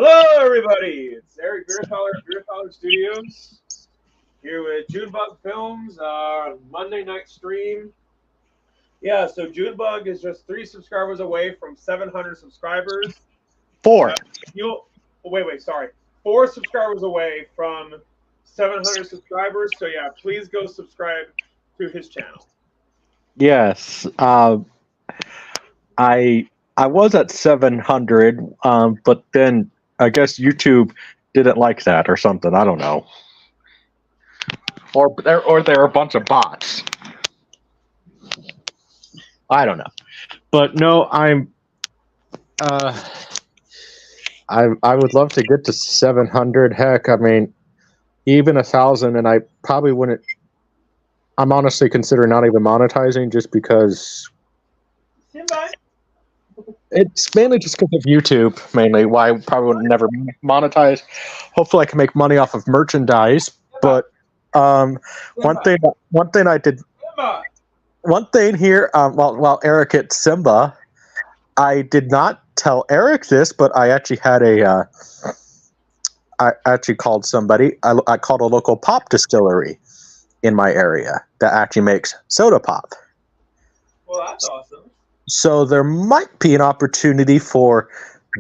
Hello, everybody. It's Eric Beerthaler at Beerthaler Studios here with Junebug Films, Monday night stream. Yeah, so Junebug is just 3 subscribers away from 700 subscribers. Four. You'll wait, sorry, 4 subscribers away from 700 subscribers. So yeah, please go subscribe to his channel. Yes. I was at 700, but then I guess YouTube didn't like that or something. I don't know. Or they're a bunch of bots. I don't know. But no, I would love to get to 700. Heck, I mean, even 1,000, and I probably wouldn't. I'm honestly considering not even monetizing just because it's mainly just because of YouTube, mainly why I probably would never monetize. Hopefully, I can make money off of merchandise. But one thing I did, one thing here, while Eric at Simba, I did not tell Eric this, but I actually had I actually called somebody. I called a local pop distillery in my area that actually makes soda pop. Well, that's awesome. So there might be an opportunity for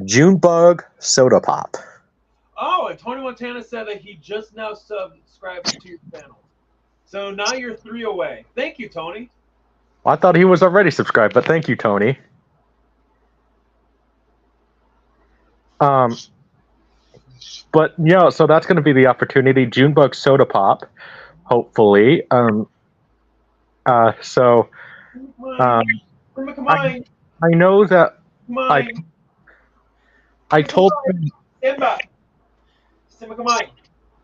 Junebug soda pop. Oh, and Tony Montana said that he just now subscribed to your channel. So now you're 3 away. Thank you, Tony. I thought he was already subscribed, but thank you, Tony. But yeah, so that's going to be the opportunity. Junebug soda pop, hopefully. So I know that I told him. Simba. Simba, come on.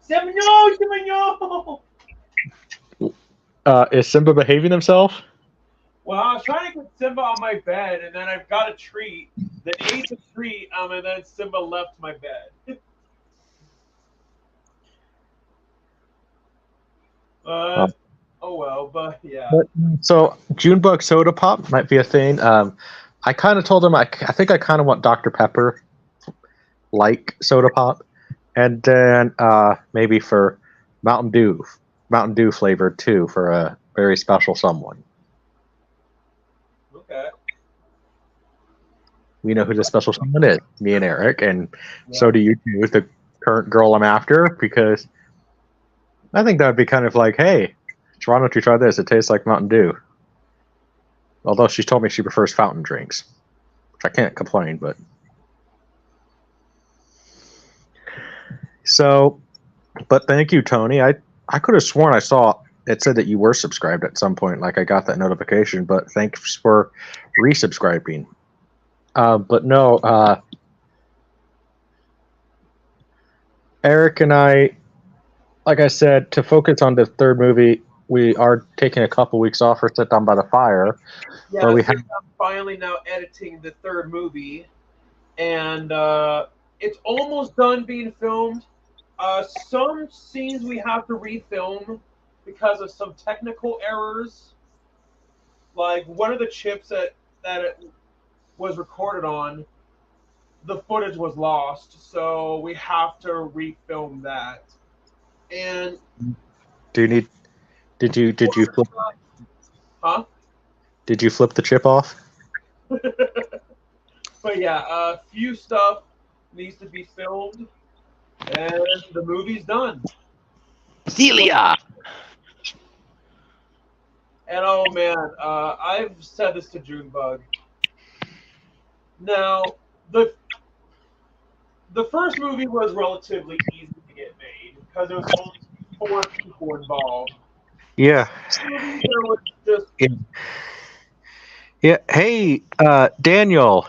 Simba, no, Simba, no. Is Simba behaving himself? Well, I was trying to get Simba on my bed, and then I've got a treat. Then he ate the treat, and then Simba left my bed. Oh well, but yeah. So Junebug soda pop might be a thing. I kind of told him I think I kind of want Dr. Pepper like soda pop, and then maybe for Mountain Dew flavored too for a very special someone. Okay. We know who the special someone is. Me and Eric, and so do you too. The current girl I'm after, because I think that would be kind of like, hey, why don't you try this? It tastes like Mountain Dew. Although she's told me she prefers fountain drinks, which I can't complain, but. So, but thank you, Tony. I could have sworn I saw it said that you were subscribed at some point. Like I got that notification, but thanks for resubscribing. But no, Eric and I, like I said, to focus on the third movie, we are taking a couple weeks off for Sit Down by the Fire. Yeah, so I'm finally now editing the third movie, and it's almost done being filmed. Some scenes we have to refilm because of some technical errors. Like one of the chips that it was recorded on, the footage was lost, so we have to refilm that. And did you flip? Huh? Did you flip the chip off? But yeah, a few stuff needs to be filmed, and the movie's done. Celia. And oh man, I've said this to Junebug. Now, the first movie was relatively easy to get made because there was only 4 people involved. Yeah. There was just yeah. Hey, Daniel.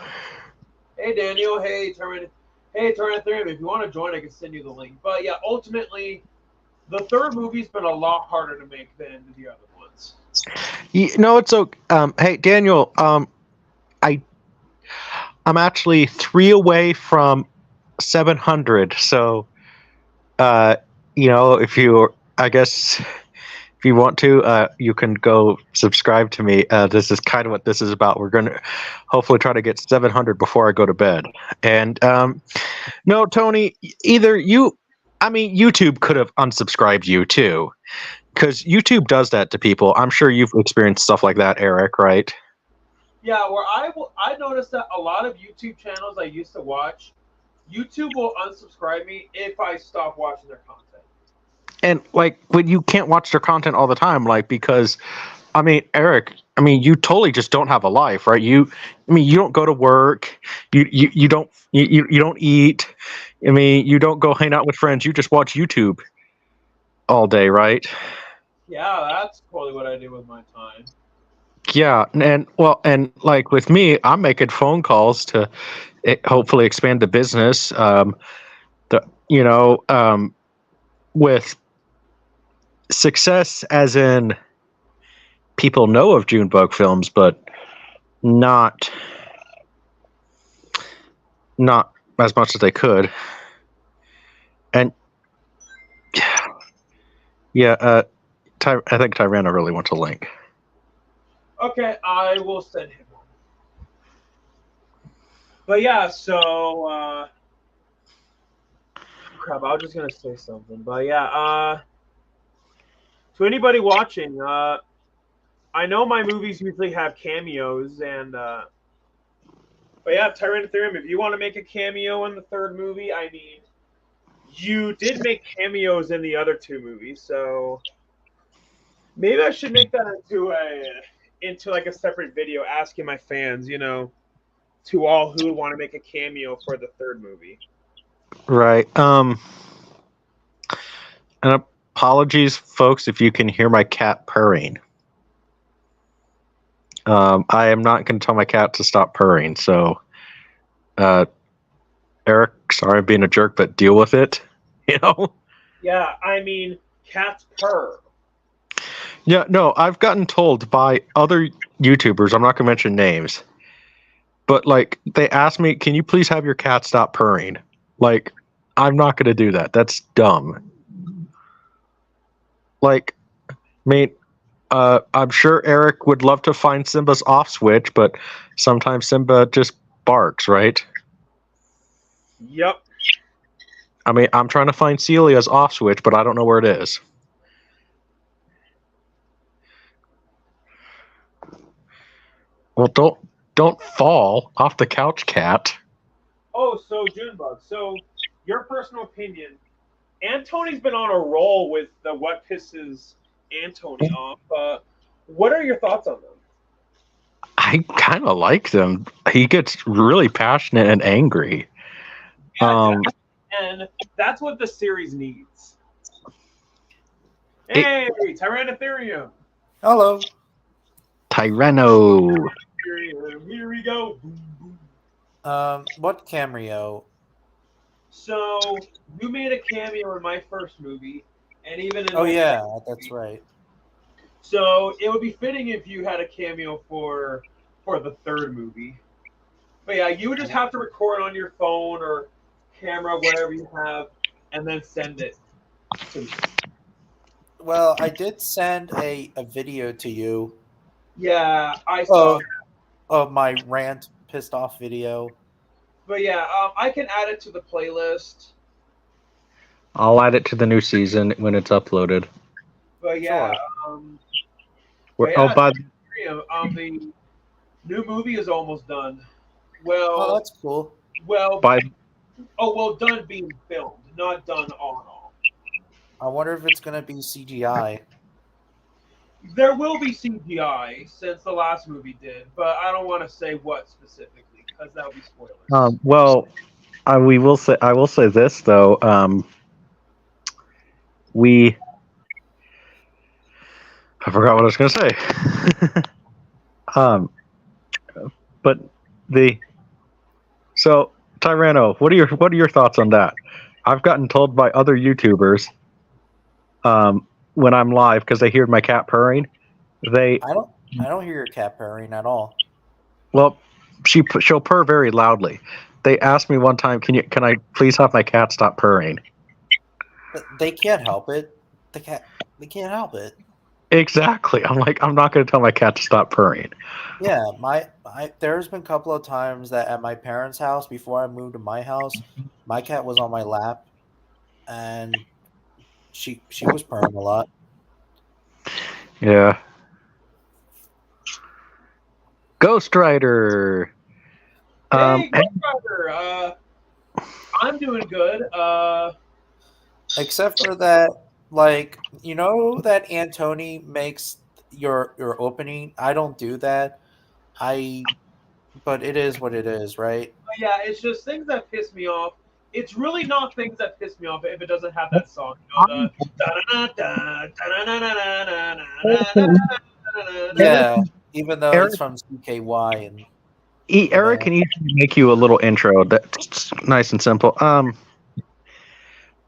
Hey, Daniel. Hey, Terminator 3. If you want to join, I can send you the link. But yeah, ultimately, the third movie's been a lot harder to make than the other ones. No, it's okay. Hey, Daniel. I'm actually 3 away from 700. So, if you, I guess, if you want to, you can go subscribe to me. This is kind of what this is about. We're going to hopefully try to get 700 before I go to bed. And no, Tony, either you, I mean, YouTube could have unsubscribed you too, because YouTube does that to people. I'm sure you've experienced stuff like that, Eric, right? Yeah, where I noticed that a lot of YouTube channels I used to watch, YouTube will unsubscribe me if I stop watching their content. And like when you can't watch their content all the time, like because, I mean, Eric, I mean, you totally just don't have a life, right? You don't go to work, you don't you don't eat. I mean, you don't go hang out with friends. You just watch YouTube all day, right? Yeah, that's totally what I do with my time. Yeah, and well, and like with me, I'm making phone calls to hopefully expand the business. With success, as in people know of Junebug Films, but not as much as they could. And yeah, I think Tyranno really wants a link. Okay, I will send him one. But yeah, so crap, I was just gonna say something. But yeah, to anybody watching, I know my movies usually have cameos, and but yeah, Tyrannitherium, if you want to make a cameo in the third movie, I mean, you did make cameos in the other two movies, so maybe I should make that into like a separate video, asking my fans, to all who would want to make a cameo for the third movie. Right. And apologies, folks, if you can hear my cat purring. I am not going to tell my cat to stop purring. So, Eric, sorry I'm being a jerk, but deal with it. Yeah, I mean, cats purr. Yeah, no, I've gotten told by other YouTubers, I'm not going to mention names, but like they asked me, can you please have your cat stop purring? Like, I'm not going to do that. That's dumb. Like, I mean, I'm sure Eric would love to find Simba's off switch, but sometimes Simba just barks, right? Yep. I mean, I'm trying to find Celia's off switch, but I don't know where it is. Well, don't fall off the couch, cat. Oh, so Junebug. So, your personal opinion. Antony's been on a roll with the what pisses Antony off. What are your thoughts on them? I kind of like them. He gets really passionate and angry. Yeah, and that's what the series needs. Hey, Tyrannitherium. Hello. Tyranno. Here we go. What cameo? So you made a cameo in my first movie, and even in Oh yeah, that's right. So it would be fitting if you had a cameo for the third movie. But yeah, you would just have to record on your phone or camera, whatever you have, and then send it to me. Well, I did send a video to you. Yeah, I saw of my rant pissed off video. But yeah, I can add it to the playlist. I'll add it to the new season when it's uploaded. But yeah, the new movie is almost done. Well, that's cool. Well, done being filmed, not done all. I wonder if it's gonna be CGI. There will be CGI since the last movie did, but I don't want to say what specifically because that would be spoilers. Well, I will say this though. I forgot what I was going to say. But so Tyranno, what are your thoughts on that? I've gotten told by other YouTubers, when I'm live because they hear my cat purring, I don't hear your cat purring at all. Well, she'll purr very loudly. They asked me one time, can I please have my cat stop purring? But they can't help it. They can't help it. Exactly. I'm like, I'm not going to tell my cat to stop purring. Yeah, there's been a couple of times that at my parents' house before I moved to my house, my cat was on my lap and she was purring a lot. Yeah. Ghost Rider. Hey, Ghost Rider. I'm doing good. Except for that, like you know that Antoni makes your opening. I don't do that. But it is what it is, right? Yeah, it's just things that piss me off. It's really not things that piss me off if it doesn't have that song. You know, Yeah, even though Eric, it's from CKY and Eric can easily make you a little intro that's nice and simple.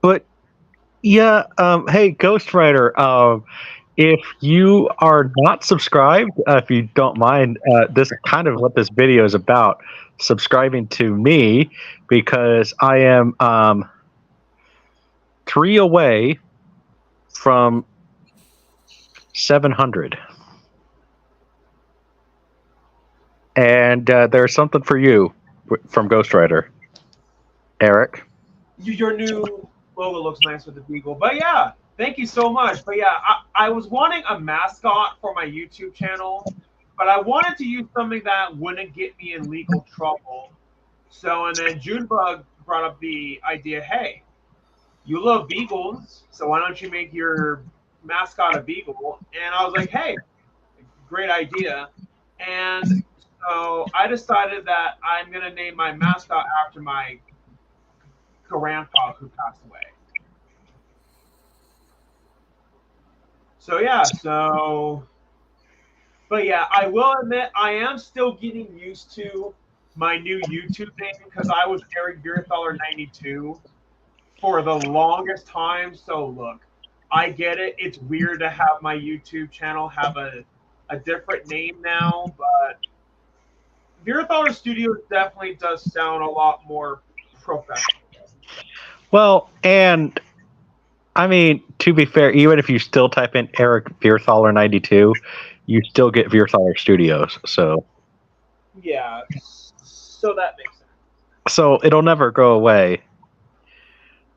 But yeah, hey, Ghost Rider, if you are not subscribed, if you don't mind, this is kind of what this video is about. Subscribing to me because I am 3 away from 700, and there's something for you from Ghost Rider, Eric. your new logo looks nice with the beagle. But yeah, thank you so much. But yeah, I was wanting a mascot for my YouTube channel, but I wanted to use something that wouldn't get me in legal trouble. So, and then Junebug brought up the idea, hey, you love beagles, so why don't you make your mascot a beagle? And I was like, hey, great idea. And so I decided that I'm going to name my mascot after my grandpa who passed away. So yeah, but yeah, I will admit I am still getting used to my new YouTube name because I was Eric Beerthaler 92 for the longest time. So look, I get it. It's weird to have my YouTube channel have a different name now, but Beerthaler Studios definitely does sound a lot more professional. Well, and I mean, to be fair, even if you still type in Eric Beerthaler 92, you still get Beerthaler Studios. So Yeah, so that makes sense. so it'll never go away.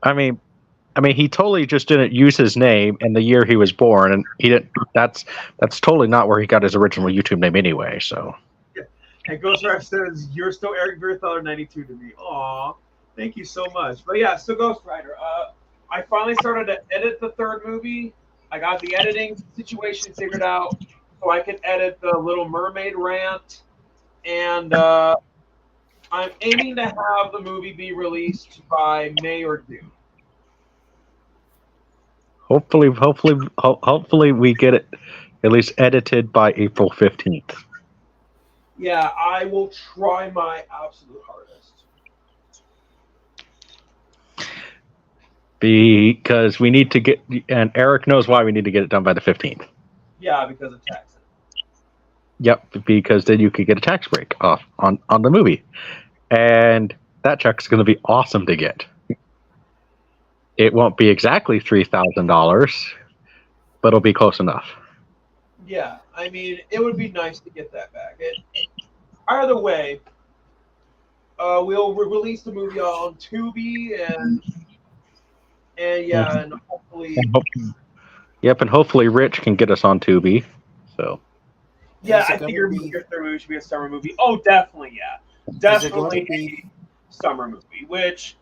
I mean, he totally just didn't use his name in the year he was born, and he didn't. That's totally not where he got his original YouTube name anyway. So. And Ghost Rider says, "You're still Eric Beerthaler 92 to me." Aw, thank you so much. But yeah, so Ghost Rider. I finally started to edit the third movie. I got the editing situation figured out, so I can edit the Little Mermaid rant, and I'm aiming to have the movie be released by May or June. Hopefully, we get it at least edited by April 15th. Yeah, I will try my absolute hardest. Because we need to get, and Eric knows why we need to get it done by the 15th. Yeah, because of taxes. Yep, because then you could get a tax break off on the movie. And that check's going to be awesome to get. It won't be exactly $3,000, but it'll be close enough. Yeah, I mean, it would be nice to get that back. Either way, we'll release the movie on Tubi and yeah, and hopefully. Yep, and hopefully Rich can get us on Tubi. So. Yeah, I think your third movie should be a summer movie. Oh, definitely, yeah, definitely a summer movie. Which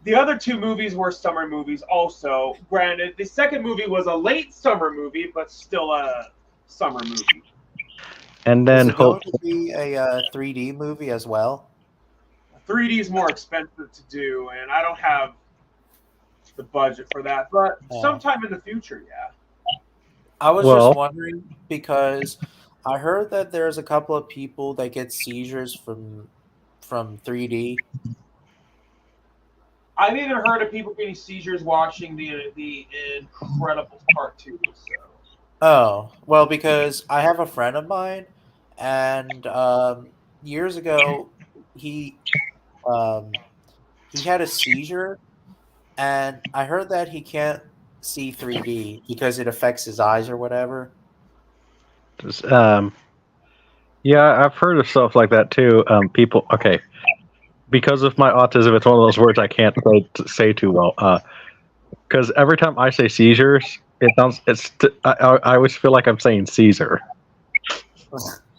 the other two movies were summer movies. Also, granted, the second movie was a late summer movie, but still a summer movie. And then going to be a 3D movie as well. 3D is more expensive to do, and I don't have the budget for that. But sometime in the future, yeah. I was just wondering because I heard that there's a couple of people that get seizures from 3D. I've even heard of people getting seizures watching the Incredibles Part 2. So. Oh, well, because I have a friend of mine, and years ago, he had a seizure, and I heard that he can't see 3D because it affects his eyes or whatever. Yeah, I've heard of stuff like that too. People, okay, because of my autism, it's one of those words I can't say too well. Because every time I say seizures, it sounds I always feel like I'm saying Caesar.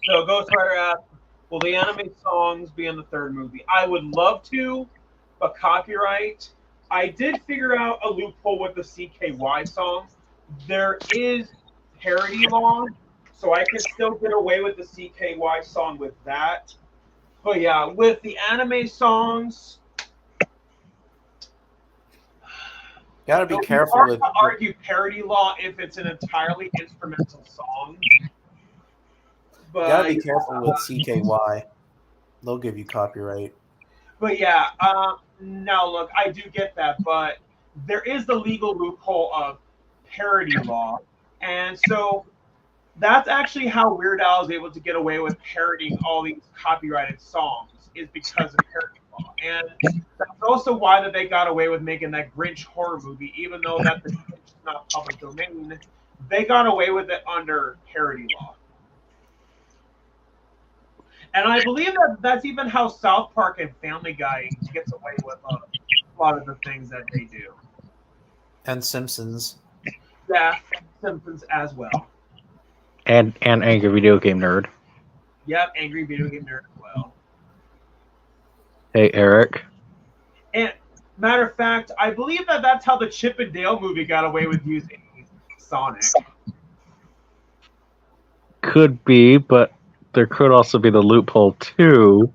So Ghost Rider asked, will the anime songs be in the third movie? I would love to, but copyright. I did figure out a loophole with the CKY song. There is parody law, so I can still get away with the CKY song with that. But yeah, with the anime songs, Gotta be it's careful hard with. to argue parody law if it's an entirely instrumental song. But Gotta be careful with CKY. They'll give you copyright. But yeah, now look, I do get that, but there is the legal loophole of parody law, and so that's actually how Weird Al is able to get away with parodying all these copyrighted songs, is because of parody law, and that's also why that they got away with making that Grinch horror movie, even though that the Grinch is not public domain. They got away with it under parody law. And I believe that that's even how South Park and Family Guy gets away with a lot of the things that they do. And Simpsons. Yeah, Simpsons as well. And Angry Video Game Nerd. Yep, Angry Video Game Nerd as well. Hey, Eric. And matter of fact, I believe that that's how the Chip and Dale movie got away with using Sonic. Could be, but there could also be the loophole too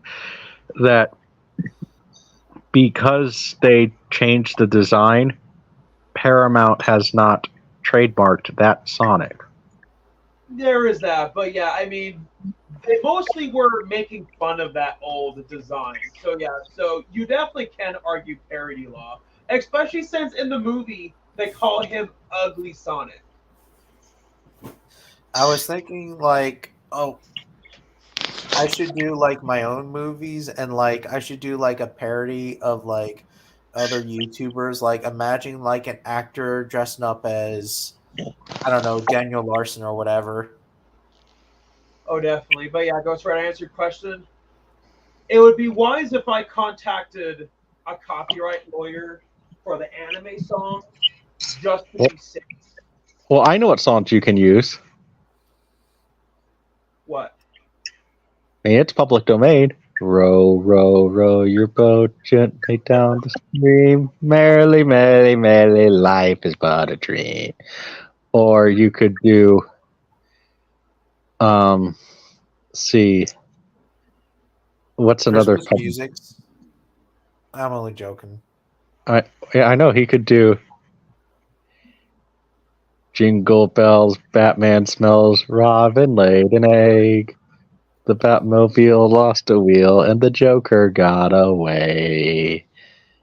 that because they changed the design, Paramount has not trademarked that Sonic. There is that, but yeah, I mean, they mostly were making fun of that old design. So yeah, so you definitely can argue parody law, especially since in the movie they call him Ugly Sonic. I was thinking like, oh, I should do like my own movies, and like I should do like a parody of like other YouTubers. Like imagine like an actor dressing up as, I don't know, Daniel Larson or whatever. Oh, definitely. But yeah, Ghost Rider, to answer your question, it would be wise if I contacted a copyright lawyer for the anime song, just to be safe. Well, I know what songs you can use. What? It's public domain. Row, row, row your boat gently down the stream. Merrily, merrily, merrily, life is but a dream. Or you could do, see, what's another? Christmas music. I'm only joking. I know he could do Jingle Bells, Batman smells, Robin laid an egg. The Batmobile lost a wheel and the Joker got away.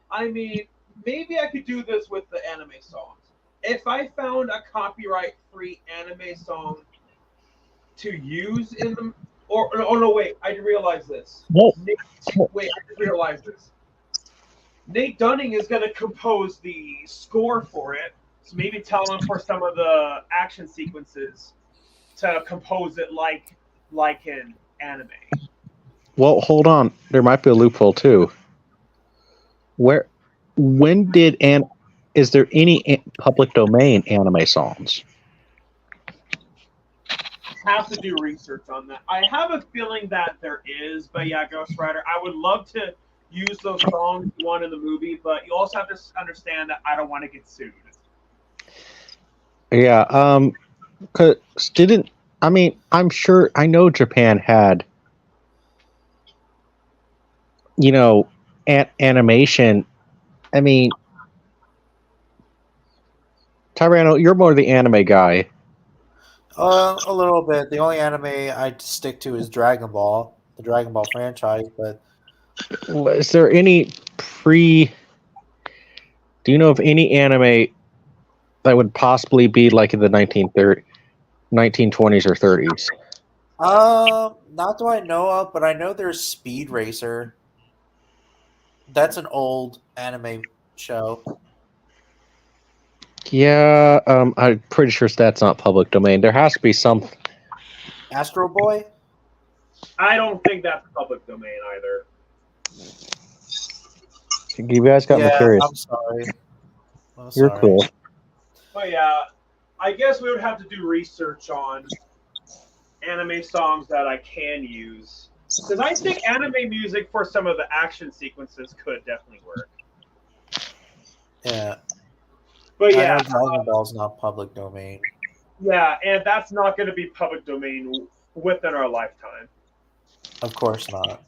I mean, maybe I could do this with the anime songs. If I found a copyright-free anime song to use in them, or oh no, wait, I realized this. Whoa. Wait, I just realized this. Nate Dunning is going to compose the score for it, so maybe tell him for some of the action sequences to compose it like in anime. Well, hold on. There might be a loophole too. Is there any public domain anime songs? Have to do research on that. I have a feeling that there is, but yeah, Ghost Rider, I would love to use those songs you want in the movie, but you also have to understand that I don't want to get sued. Yeah, cause I'm sure, I know Japan had, animation. I mean, Tyrano, you're more the anime guy. A little bit. The only anime I stick to is Dragon Ball, the Dragon Ball franchise. But is there any do you know of any anime that would possibly be like in the 1920s or 30s? Not do I know of, but I know there's Speed Racer. That's an old anime show. Yeah, I'm pretty sure that's not public domain. There has to be some. Astro Boy? I don't think that's public domain either. You guys got me curious. I'm sorry. You're cool. But yeah, I guess we would have to do research on anime songs that I can use. Because I think anime music for some of the action sequences could definitely work. Yeah. But I yeah, know Dragon Ball's not public domain. yeah, and that's not going to be public domain within our lifetime. Of course not.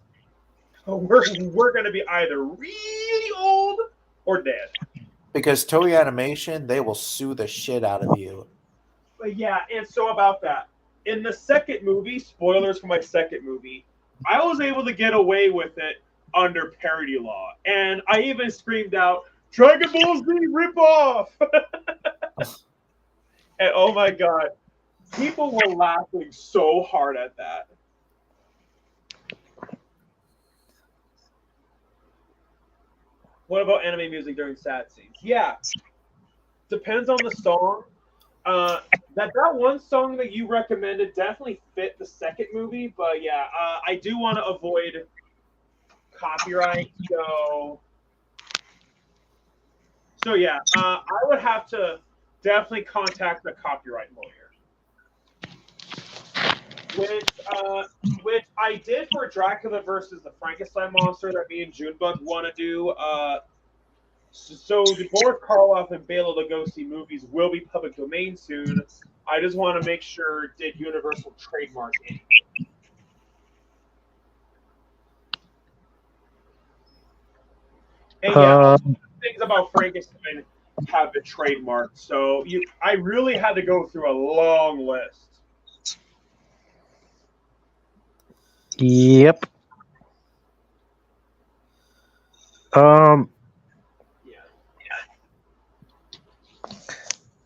We're going to be either really old or dead. Because Toei Animation, they will sue the shit out of you. But yeah, and so about that. In the second movie, spoilers for my second movie, I was able to get away with it under parody law. And I even screamed out, Dragon Ball Z ripoff! And oh my god, people were laughing so hard at that. What about anime music during sad scenes? Yeah, depends on the song. That one song that you recommended definitely fit the second movie, but yeah, I do want to avoid copyright. So yeah, I would have to definitely contact the copyright lawyer, which I did for Dracula versus the Frankenstein monster that me and Junebug want to do. So the Boris Karloff and Bela Lugosi movies will be public domain soon. I just want to make sure did Universal trademark anything. And yeah, things about Frankenstein have been trademarked. So I really had to go through a long list. Yep.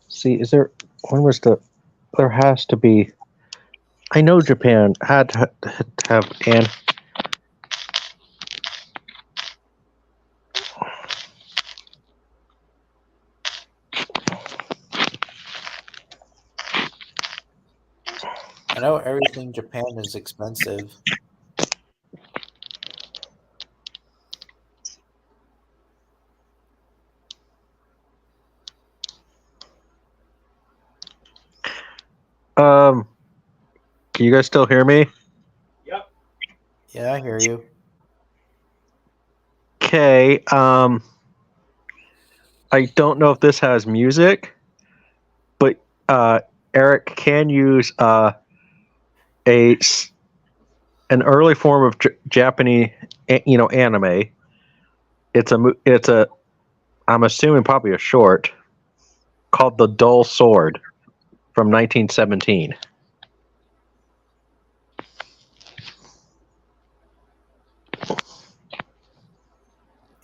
See, is there? When was the? There has to be. I know Japan had to have an. I know everything Japan is expensive. Can you guys still hear me? Yep. Yeah, I hear you. Okay. I don't know if this has music, but Eric can use an early form of Japanese, anime. It's a I'm assuming probably a short called The Dull Sword from 1917.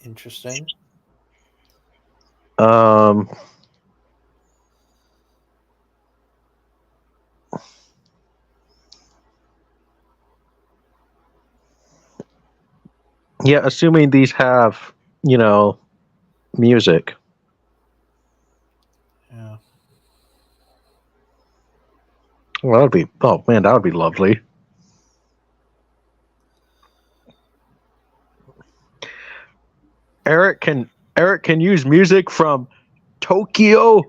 Interesting. Yeah, assuming these have, music. Yeah. Well, that would be lovely. Eric can use music from Tokyo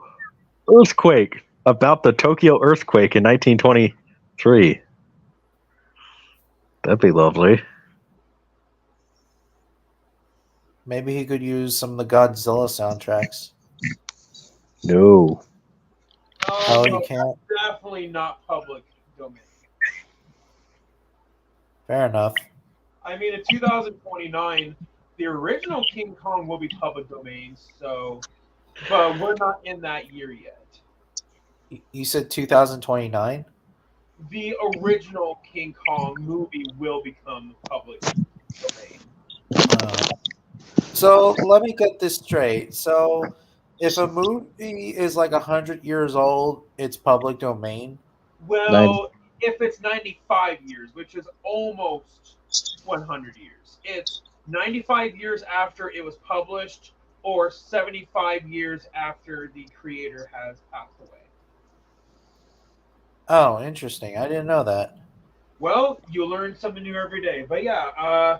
earthquake, about the Tokyo earthquake in 1923. That'd be lovely. Maybe he could use some of the Godzilla soundtracks. No. Oh, you can't? Definitely not public domain. Fair enough. I mean, in 2029, the original King Kong will be public domain, but we're not in that year yet. You said 2029? The original King Kong movie will become public domain. So let me get this straight. So if a movie is like 100 years old, it's public domain? Well, if it's 95 years, which is almost 100 years, it's 95 years after it was published or 75 years after the creator has passed away. Oh, interesting. I didn't know that. Well, you learn something new every day. But yeah,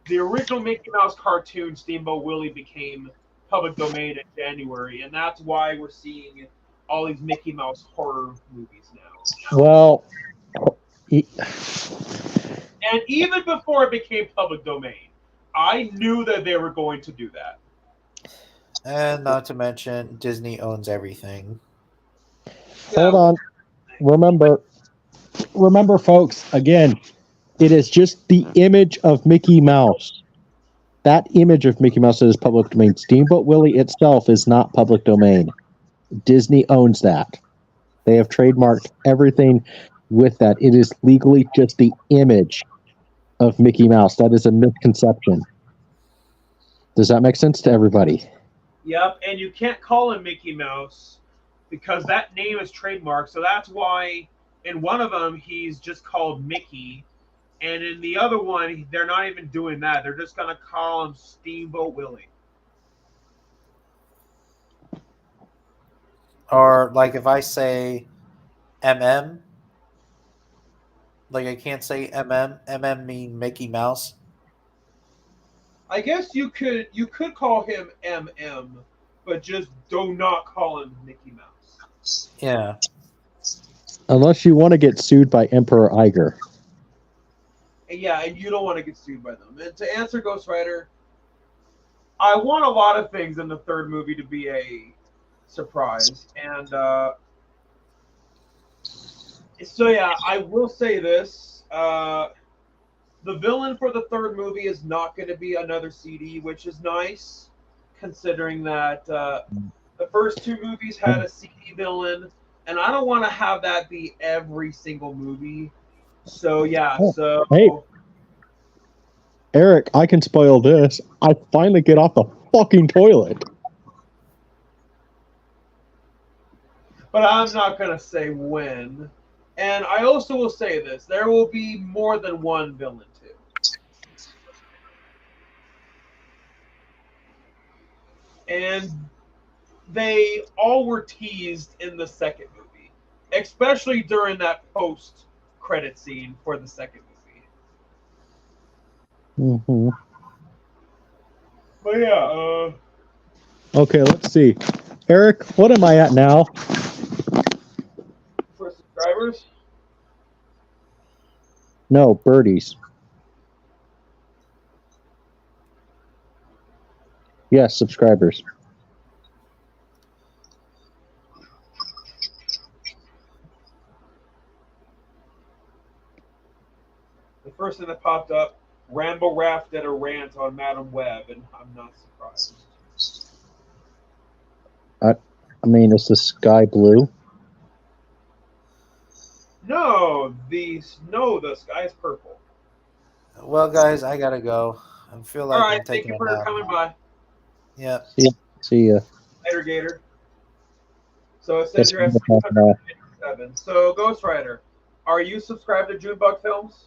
the original Mickey Mouse cartoon Steamboat Willie became public domain in January, and that's why we're seeing all these Mickey Mouse horror movies now. Well, e- And even before it became public domain, I knew that they were going to do that. And not to mention, Disney owns everything. hold on. Remember, folks. Again, it is just the image of Mickey Mouse. That image of Mickey Mouse is public domain. Steamboat Willie itself is not public domain. Disney owns that. They have trademarked everything with that. It is legally just the image of Mickey Mouse. That is a misconception. Does that make sense to everybody? Yep, and you can't call him Mickey Mouse because that name is trademarked. So that's why in one of them he's just called Mickey, and in the other one they're not even doing that. They're just gonna call him Steamboat Willie. Or like if I say MM, like I can't say MM. MM mean Mickey Mouse. I guess you could call him MM, but just do not call him Mickey Mouse. Yeah. Unless you want to get sued by Emperor Iger. And yeah, and you don't want to get sued by them. And to answer Ghost Rider, I want a lot of things in the third movie to be a surprise, and so yeah, I will say this: the villain for the third movie is not going to be another CD, which is nice, considering that the first two movies had a CD villain, and I don't want to have that be every single movie. So yeah, so Hey. Eric, I can spoil this. I finally get off the fucking toilet. but I'm not going to say when. And I also will say this: there will be more than one villain too. And they all were teased in the second movie, especially during that post-credit scene for the second movie. Mm-hmm. But yeah, Okay, let's see. Eric, what am I at now? for subscribers, No, birdies. Yes, subscribers. the first thing that popped up, Rambo Raft did a rant on Madam Web, and I'm not surprised. I mean, is the sky blue? No, the sky is purple. Well, guys, I gotta go. I feel like All I'm right, thank taking you a for nap. coming by, Yeah. See ya. Later Gator. So it says That's you're at wonderful. 357. So Ghost Rider, are you subscribed to Junebug Films?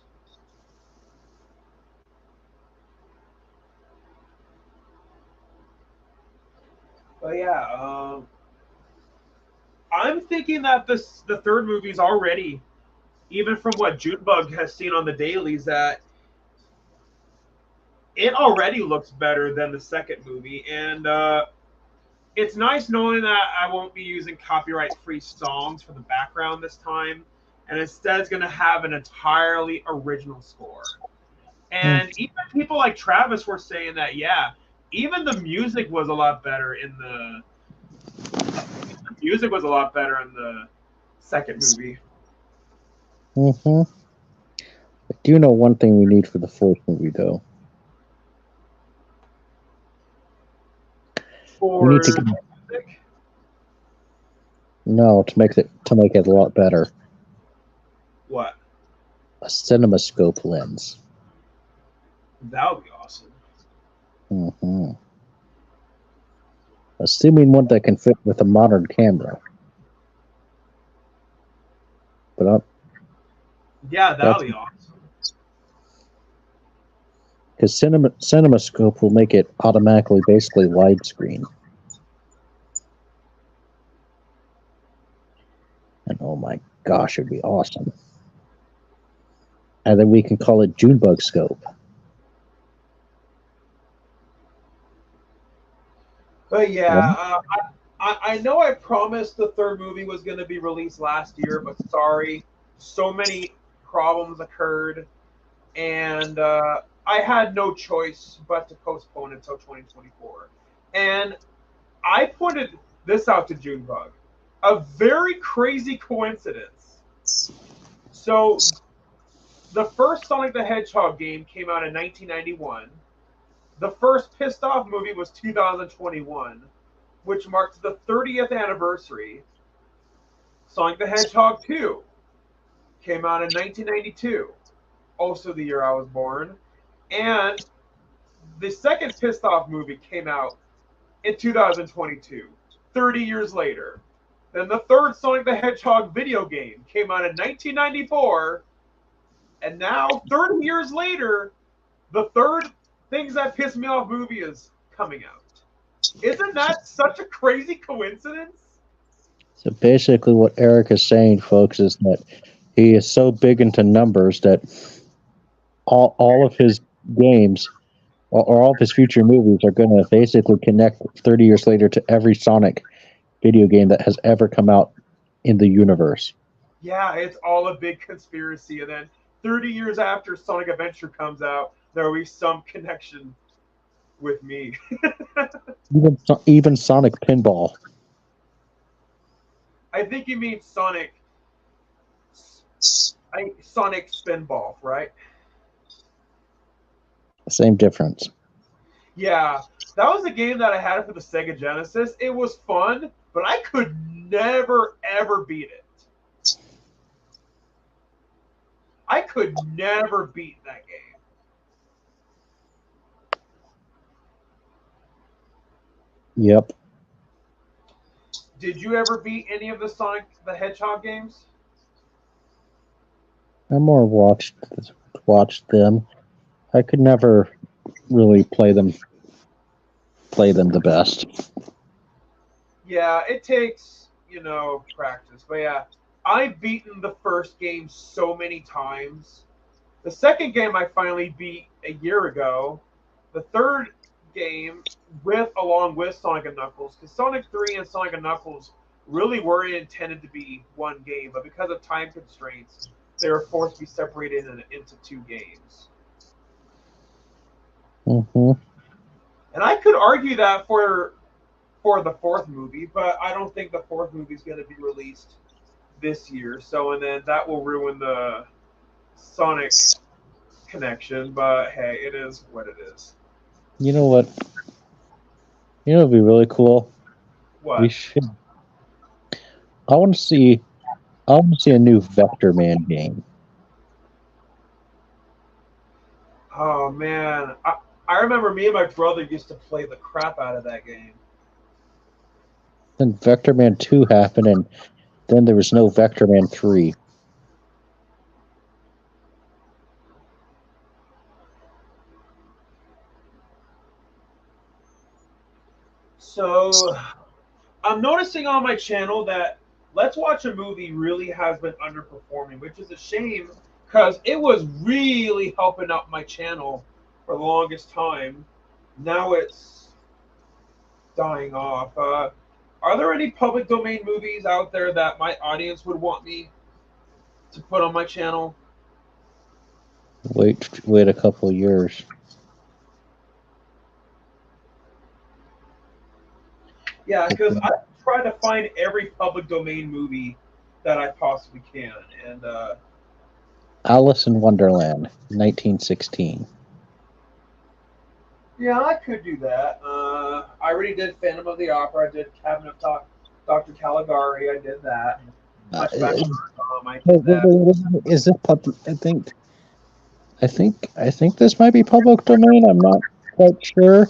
But yeah, I'm thinking that the third movie is already, even from what Junebug has seen on the dailies, that it already looks better than the second movie, and it's nice knowing that I won't be using copyright-free songs for the background this time, and instead it's going to have an entirely original score. And even people like Travis were saying that, yeah, even the music was a lot better in the second movie. Mm-hmm. I do know one thing we need for the fourth movie, though. For We need to music, to make it a lot better. what? A CinemaScope lens. That would be awesome. Mm-hmm. Assuming one that can fit with a modern camera. But Yeah, that would be awesome. because CinemaScope will make it automatically basically widescreen. And oh my Gosh, it'd be awesome. And then we can call it Junebug Scope. But yeah, I know I promised the third movie was going to be released last year, but sorry, so many problems occurred, and I had no choice but to postpone until 2024. And I pointed this out to Junebug. A very crazy coincidence. So, the first Sonic the Hedgehog game came out in 1991. The first Pissed Off movie was 2021, which marked the 30th anniversary. Sonic the Hedgehog 2 came out in 1992, also the year I was born. And the second Pissed Off movie came out in 2022, 30 years later. Then the third Sonic the Hedgehog video game came out in 1994, and now 30 years later, the third Things That Piss Me Off movie is coming out. Isn't that such a crazy coincidence? So basically, what Eric is saying, folks, is that he is so big into numbers that all of his games or all of his future movies are going to basically connect 30 years later to every Sonic video game that has ever come out in the universe. Yeah, it's all a big conspiracy. And then 30 years after Sonic Adventure comes out, there will be some connection with me. Even Sonic Pinball. I think you mean Sonic Spinball, right? Same difference. Yeah, that was a game that I had for the Sega Genesis. It was fun, but I could never, ever beat it. I could never beat that game. Yep. Did you ever beat any of the Sonic the Hedgehog games? I more watched them. I could never really play them the best. Yeah, it takes, practice. But yeah, I've beaten the first game so many times. The second game I finally beat a year ago. The third game along with Sonic and Knuckles, because Sonic 3 and Sonic and Knuckles really were intended to be one game, but because of time constraints, they were forced to be separated into two games. Mm-hmm. And I could argue that for the fourth movie, but I don't think the fourth movie is going to be released this year. So, and then that will ruin the Sonic connection. But hey, it is what it is. You know what? You know what would be really cool? What? We should. I want to see a new Vector Man game. Oh man, I remember me and my brother used to play the crap out of that game. Then Vector Man 2 happened, and then there was no Vector Man 3. So, I'm noticing on my channel that Let's Watch a Movie really has been underperforming, which is a shame because it was really helping out my channel for the longest time. Now it's dying off. Are there any public domain movies out there that my audience would want me to put on my channel? Wait a couple of years. Yeah, because I try to find every public domain movie that I possibly can. And Alice in Wonderland, 1916. yeah, I could do that. I already did Phantom of the Opera. I did Cabinet of Dr. Caligari. I did that. I did that. Is this public? I think this might be public domain. I'm not quite sure.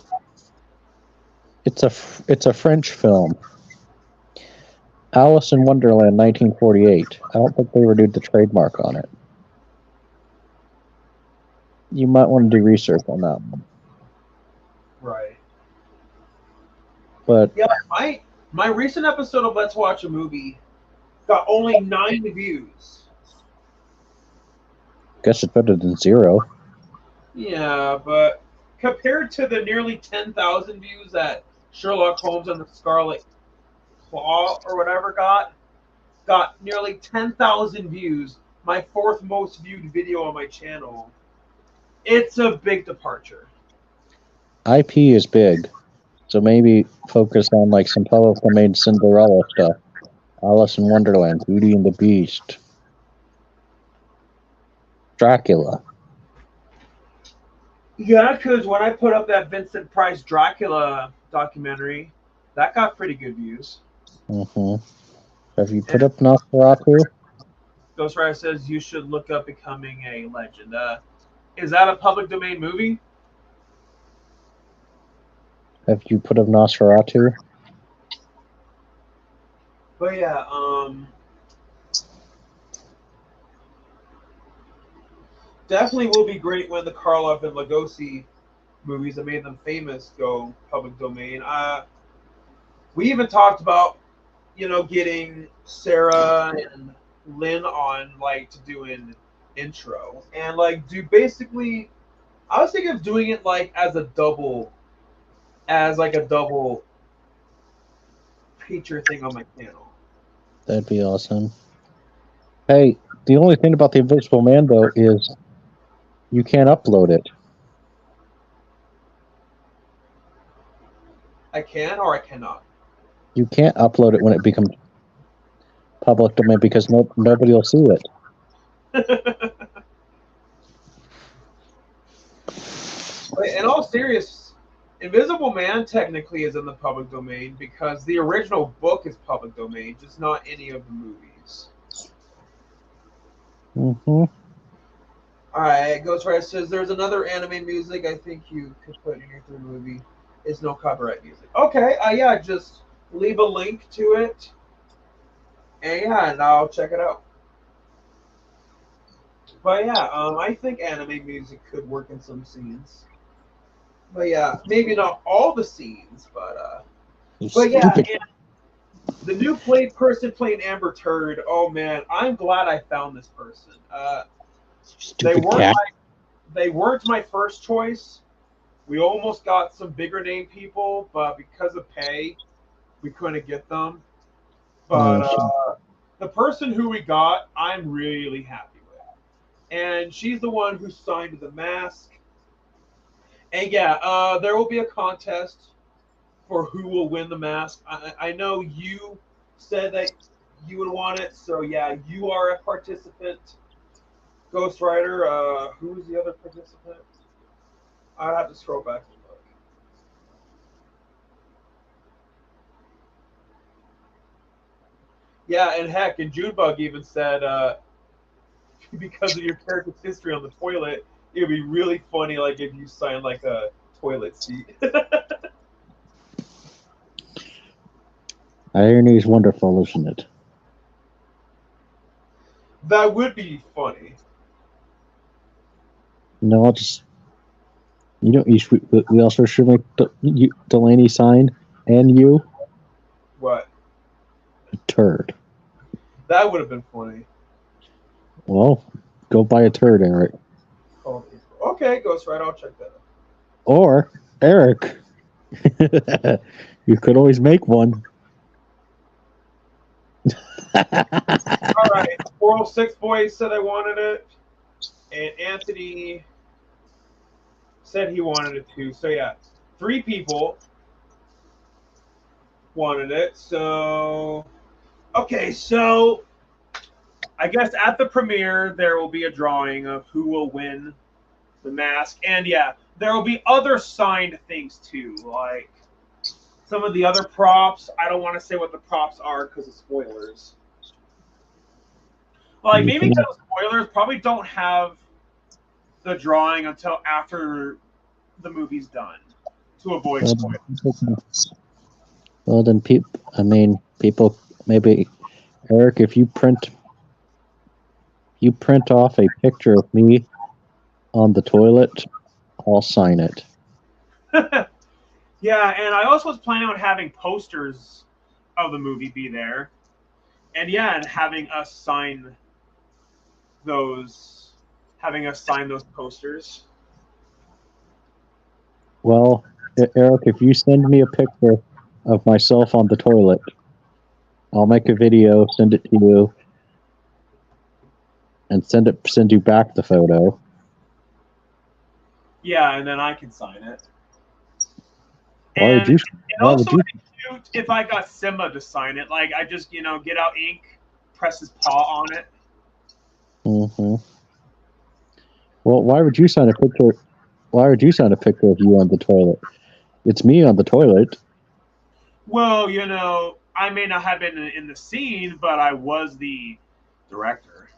It's a French film. Alice in Wonderland, 1948. I don't think they renewed the trademark on it. You might want to do research on that one. Right. But yeah, my recent episode of Let's Watch a Movie got only 9 views. Guess it's better than 0. Yeah, but compared to the nearly 10,000 views that Sherlock Holmes and the Scarlet Claw or whatever got nearly 10,000 views, my 4th most viewed video on my channel. It's a big departure. IP is big, so maybe focus on like some public domain Cinderella stuff. Alice in Wonderland, Beauty and the Beast, Dracula. Yeah, because when I put up that Vincent Price Dracula documentary, that got pretty good views. Hmm. Have you put up Nosferatu? Ghost Rider says you should look up Becoming a Legend. Is that a public domain movie? Have you put up Nosferatu? But yeah, definitely will be great when the Karloff and Lugosi movies that made them famous go public domain. We even talked about, getting Sarah and Lynn on like to do an intro and like do basically. I was thinking of doing it like as a double feature thing on my channel. That'd be awesome. Hey, the only thing about the Invisible Man though is you can't upload it. I can or I cannot. You can't upload it when it becomes public domain because nobody will see it. But in all seriousness, Invisible Man technically is in the public domain because the original book is public domain, just not any of the movies. Mm-hmm. Alright, Ghost Rider says there's another anime music I think you could put in your 3rd movie. It's no copyright music. Okay, yeah, just leave a link to it. And I'll check it out. But yeah, I think anime music could work in some scenes. But yeah, maybe not all the scenes, but yeah, the new person playing Amber Turd. Oh man, I'm glad I found this person. They weren't my first choice. We almost got some bigger name people, but because of pay, we couldn't get them. But the person who we got, I'm really happy with. And she's the one who signed the mask. And yeah, there will be a contest for who will win the mask. I know you said that you would want it, so yeah, you are a participant. Ghost Rider, who's the other participant? I'd have to scroll back and look. Yeah, and heck, and Junebug even said, because of your character's history on the toilet, it would be really funny, like if you signed like a toilet seat. Irony is wonderful, isn't it? That would be funny. No, I'll just. We also should make Delaney sign and you What? a turd. That would have been funny. Well, go buy a turd, Eric. Okay, Ghost Rider, I'll check that out. Or Eric, you could always make one. All right, 406 Boys said I wanted it, and Anthony said he wanted it too. So yeah, 3 people wanted it. So okay, so I guess at the premiere there will be a drawing of who will win the mask, and yeah, there will be other signed things too, like some of the other props. I don't want to say what the props are because of spoilers. Like maybe because of spoilers, probably don't have the drawing until after the movie's done to avoid spoilers. Well, then people, maybe Eric, if you print off a picture of me on the toilet, I'll sign it. Yeah, and I also was planning on having posters of the movie be there. and yeah, and those having us sign those posters. Well, Eric, if you send me a picture of myself on the toilet, I'll make a video, send it to you, and send you back the photo. Yeah, and then I can sign it. Why would And you? it Why also would you? would be cute if I got Simba to sign it. Like I just get out ink, press his paw on it. Hmm. Well, why would you sign a picture? Why would you sign a picture of you on the toilet? It's me on the toilet. Well, I may not have been in the scene, but I was the director.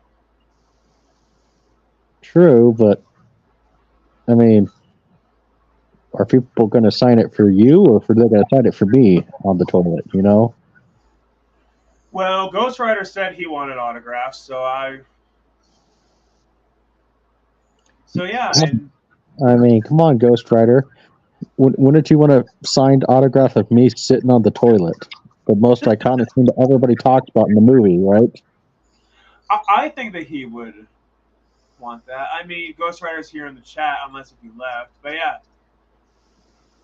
True, but I mean, are people going to sign it for you, or are they going to sign it for me on the toilet? You know? Well, Ghost Rider said he wanted autographs, so yeah, and I mean, come on, Ghost Rider. Wouldn't you want a signed autograph of me sitting on the toilet? The most iconic thing that everybody talks about in the movie, right? I think that he would want that. I mean, Ghost Rider's here in the chat, unless if he left. But yeah,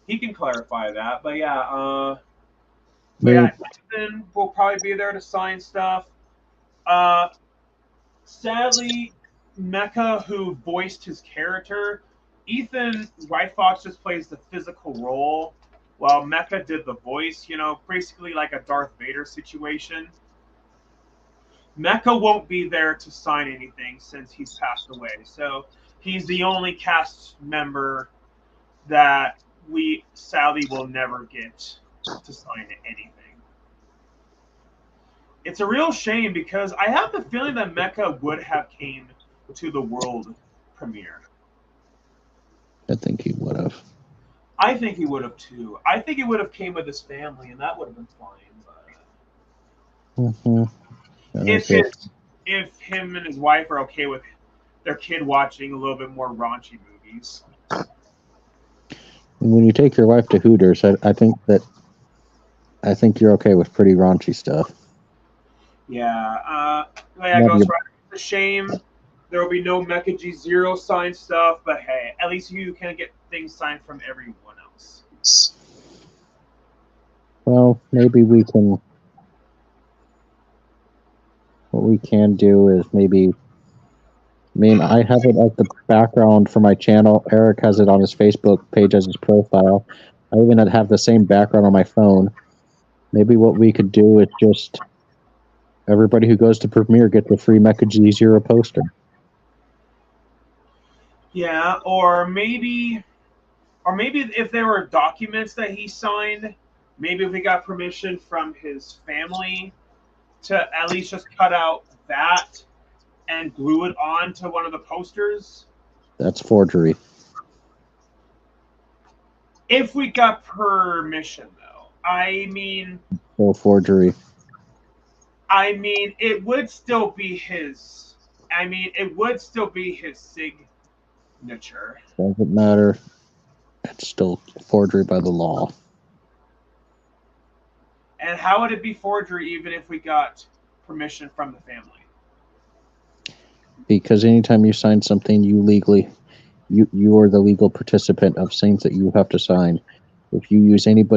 he can clarify that. But yeah, Ethan will probably be there to sign stuff. Sadly, Mecha, who voiced his character, Ethan White Fox just plays the physical role, while Mecha did the voice. Basically like a Darth Vader situation. Mecha won't be there to sign anything since he's passed away. So he's the only cast member that we sadly will never get to sign anything. It's a real shame because I have the feeling that Mecha would have came to the world premiere. I think he would have. I think he would have too. I think he would have came with his family, and that would have been fine. But if him and his wife are okay with their kid watching a little bit more raunchy movies. When you take your wife to Hooters, I think you're okay with pretty raunchy stuff. Yeah. Ghost Rider. It's a shame there will be no Mecha G0 signed stuff, but hey, at least you can get things signed from everyone else. Well, maybe we can. What we can do is maybe. I mean, I have it as the background for my channel. Eric has it on his Facebook page as his profile. I even have the same background on my phone. Maybe what we could do is just everybody who goes to premiere gets a free Mecha G0 poster. Yeah, or maybe if there were documents that he signed, maybe if we got permission from his family to at least just cut out that and glue it on to one of the posters. That's forgery. If we got permission, though. I mean... No forgery. I mean, it would still be his... it would still be his signature. Doesn't matter. It's still forgery by the law. And how would it be forgery even if we got permission from the family? Because anytime you sign something, you are the legal participant of things that you have to sign. If you use even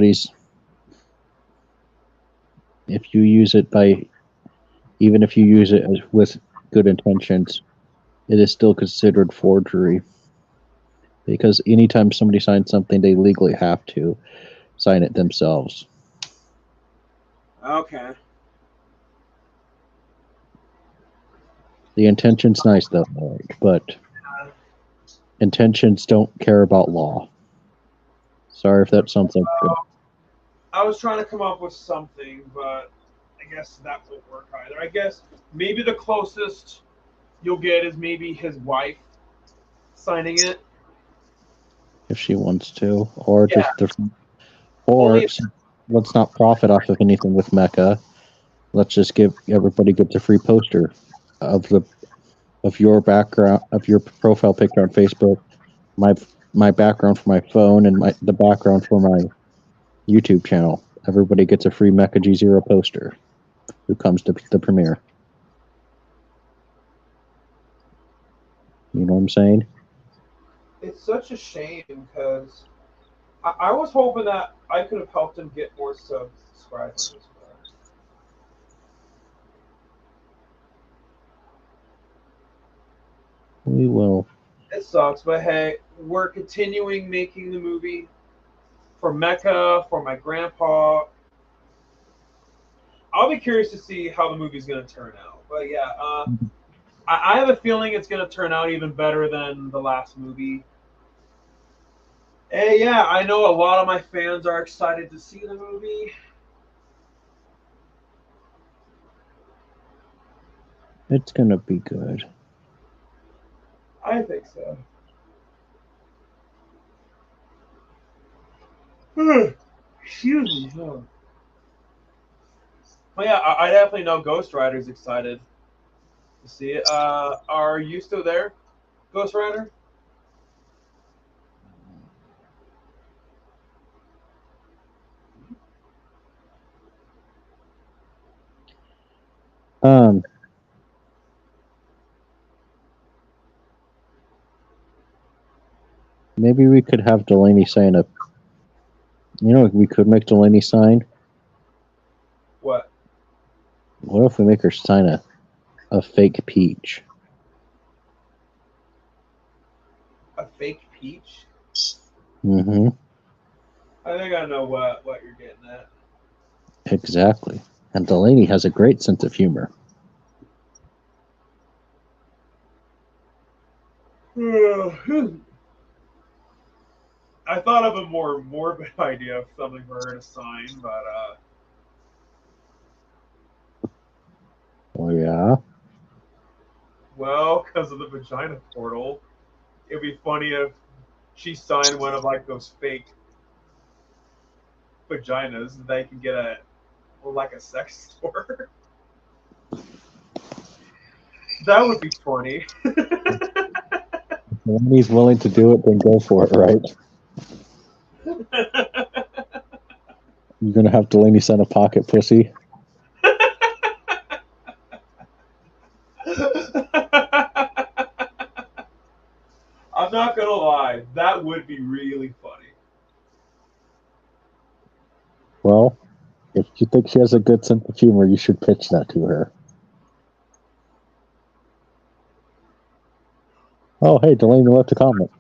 if you use it with good intentions, it is still considered forgery. Because anytime somebody signs something, they legally have to sign it themselves. Okay. The intention's nice though, but intentions don't care about law. Sorry if that sounds like good. I was trying to come up with something, but I guess that won't work either. I guess maybe the closest you'll get is maybe his wife signing it. If she wants to, or let's not profit off of anything with Mecha. Let's just give everybody gets a free poster of your background, of your profile picture on Facebook, my background for my phone, and the background for my YouTube channel. Everybody gets a free Mecha G0 poster. who comes to the premiere. You know what I'm saying? It's such a shame because I was hoping that I could have helped him get more subscribers. We will. It sucks, but hey, we're continuing making the movie for Mecca, for my grandpa. I'll be curious to see how the movie's going to turn out. But yeah, I have a feeling it's going to turn out even better than the last movie. And yeah, I know a lot of my fans are excited to see the movie. It's gonna be good. I think so. Excuse me. Oh. But yeah, I definitely know Ghost Rider's excited to see it. Are you still there, Ghost Rider? Maybe we could have Delaney sign a. You know, we could make Delaney sign. What? What if we make her sign a fake peach? A fake peach? Mm-hmm. I think I know what you're getting at. Exactly. And Delaney has a great sense of humor. I thought of a more morbid idea of something for her to sign, but Oh yeah. well, because of the vagina portal, it'd be funny if she signed one of like those fake vaginas that they can get at like a sex store. That would be funny. When he's willing to do it, then go for it, right? You're gonna have Delaney sign a pocket pussy. I'm not gonna lie, that would be really funny. Well, if you think she has a good sense of humor, you should pitch that to her. Oh, hey, Delaney left a comment.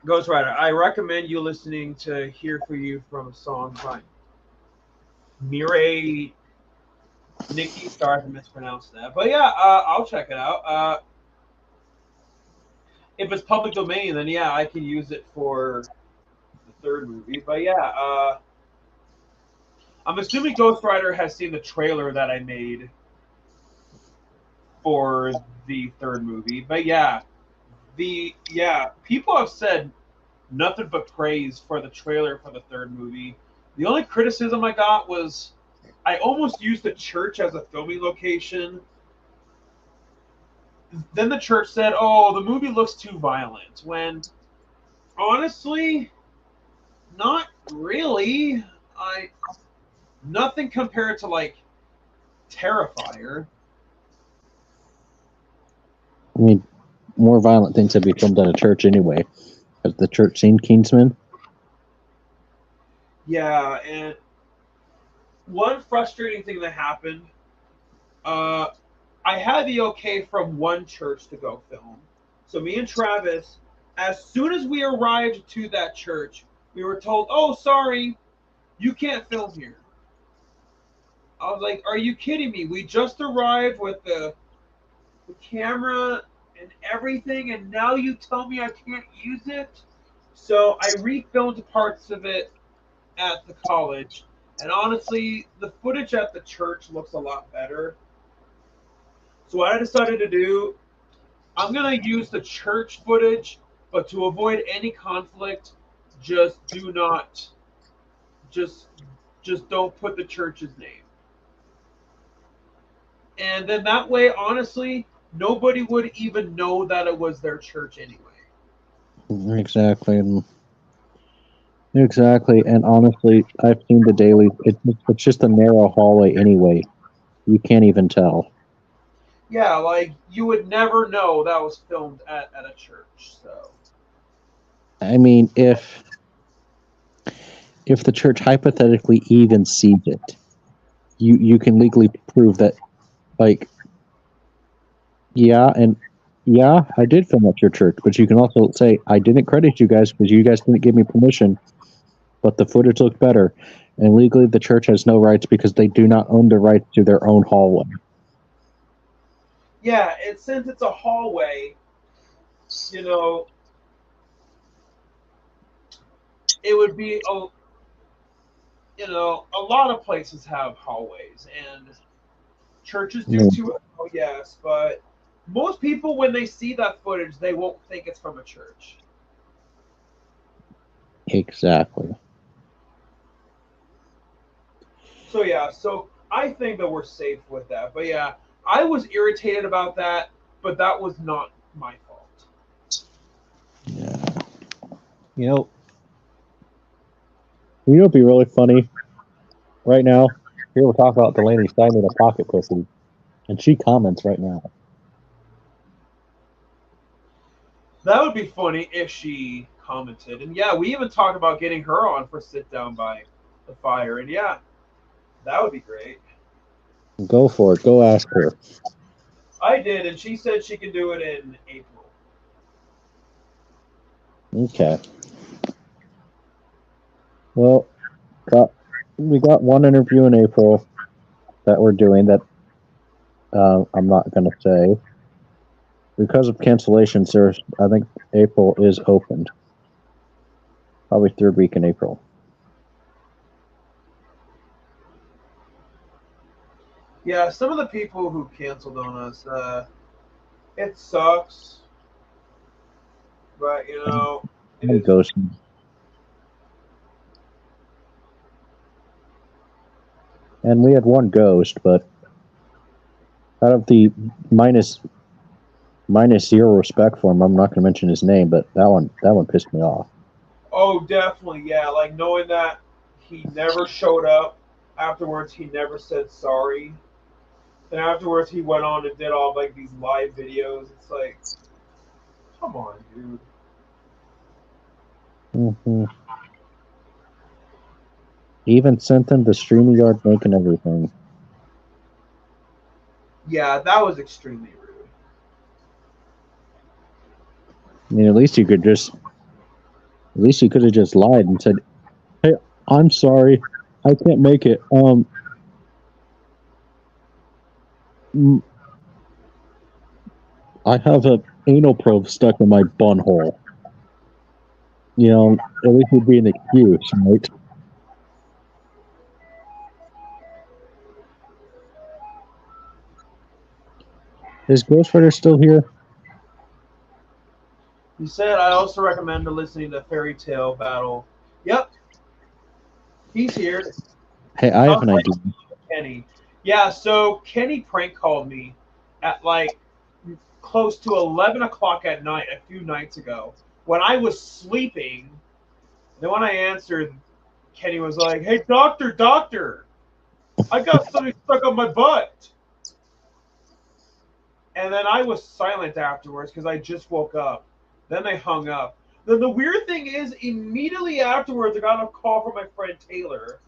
Ghost Rider, I recommend you listening to Here For You from a song by Mireille Nikki. Sorry if I mispronounced that. But yeah, I'll check it out. If it's public domain, then yeah, I can use it for the third movie. But yeah, I'm assuming Ghost Rider has seen the trailer that I made for the third movie. But yeah, people have said nothing but praise for the trailer for the third movie. The only criticism I got was I almost used the church as a filming location. Then the church said, "Oh, the movie looks too violent." When honestly, not really. Nothing compared to like Terrifier. I mean, more violent things have been filmed at a church anyway. Has the church seen Kingsman? Yeah, and one frustrating thing that happened, I had the okay from one church to go film. So me and Travis, as soon as we arrived to that church, we were told, "Oh, sorry, you can't film here." I was like, "Are you kidding me? We just arrived with the camera and everything, and now you tell me I can't use it?" So I refilmed parts of it at the college, and honestly, the footage at the church looks a lot better. So what I decided to do, I'm gonna use the church footage, but to avoid any conflict, just do not, just don't put the church's name. And then that way, honestly, nobody would even know that it was their church anyway. Exactly. Exactly, and honestly, I've seen the daily. It's just a narrow hallway anyway. You can't even tell. Yeah, like you would never know that was filmed at a church. So I mean, if the church hypothetically even sees it, you can legally prove that, like, yeah, and yeah, I did film at your church, but you can also say I didn't credit you guys because you guys didn't give me permission, but the footage looked better, and legally the church has no rights because they do not own the rights to their own hallway. yeah, and since it's a hallway, you know, it would be a lot of places have hallways, and churches do Mm, too. Oh yes, but most people when they see that footage, they won't think it's from a church. exactly. So yeah, so I think that we're safe with that. But yeah, I was irritated about that, but that was not my fault. Yeah. You know, it'd be really funny right now. Here we're talking about Delaney Stein a pocket pussy, and she comments right now. That would be funny if she commented. And yeah, we even talked about getting her on for sit down by the fire. And yeah, that would be great. Go for it. Go ask her. I did, and she said she can do it in April. Okay. Well, we got one interview in April that we're doing that I'm not going to say because of cancellations. I think April is opened. Probably third week in April. Yeah, some of the people who canceled on us, it sucks, but it And is what. ghosting. And we had one ghost, but out of the minus zero respect for him, I'm not going to mention his name, but that one pissed me off. Oh, definitely, yeah. Like knowing that he never showed up afterwards, he never said sorry. Then afterwards, he went on and did all like these live videos. It's like, come on, dude. Hmm. Even sent him to StreamYard link and everything. Yeah, that was extremely rude. I mean, at least you could have just lied and said, "Hey, I'm sorry, I can't make it. Mm, I have a anal probe stuck in my bun hole." You know, at least would be an excuse, right? Is Ghost Rider still here? He said, I also recommend listening to Fairy Tale Battle. Yep, he's here. Hey, I have Sounds an like idea. Kenny. Yeah, so Kenny prank called me at like close to 11 o'clock at night a few nights ago when I was sleeping. Then when I answered, Kenny was like, "Hey, doctor, doctor, I got something stuck on my butt." And then I was silent afterwards because I just woke up. Then they hung up. Then the weird thing is, immediately afterwards, I got a call from my friend Taylor.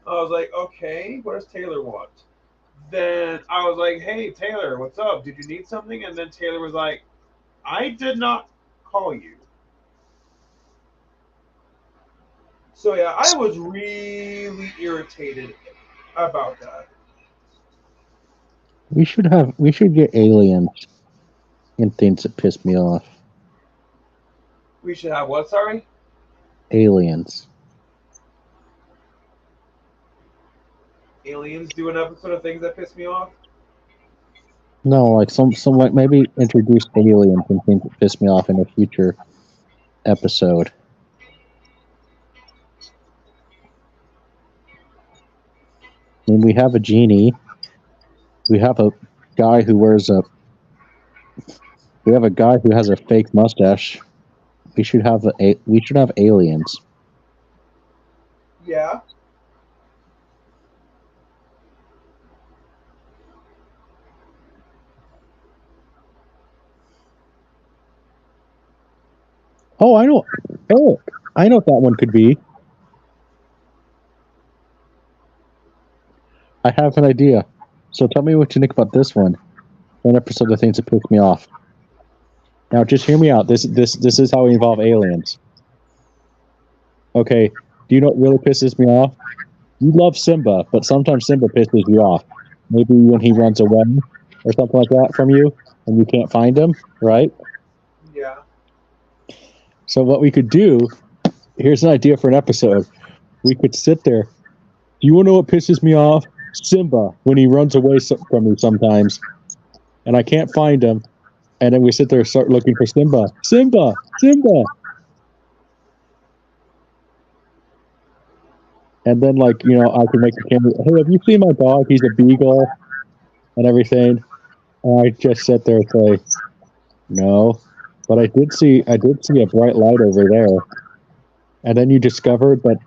I was like, okay, what does Taylor want? Then I was like, hey, Taylor, what's up? Did you need something? And then Taylor was like, I did not call you. So yeah, I was really irritated about that. We should get aliens and things that piss me off. We should have what? Sorry. Aliens. Aliens do an episode of things that piss me off. No, like some like maybe introduce aliens and things that piss me off in a future episode. I mean, we have a genie. We have a guy who wears a. We have a guy who has a fake mustache. We should have aliens. Yeah. Oh, I know. Oh, I know what that one could be. I have an idea. So tell me what you think about this one. One episode of things that piss me off. Now, just hear me out. This is how we involve aliens. Okay. Do you know what really pisses me off? You love Simba, but sometimes Simba pisses you off. Maybe when he runs away or something like that from you, and you can't find him, right? Yeah. So what we could do, here's an idea for an episode. We could sit there. Do you want to know what pisses me off? Simba, when he runs away from me sometimes, and I can't find him, and then we sit there and start looking for Simba. Simba! Simba! And then, like, you know, I can make the camera, hey, have you seen my dog? He's a beagle and everything. And I just sit there and say, no. But I did see a bright light over there. And then you discovered that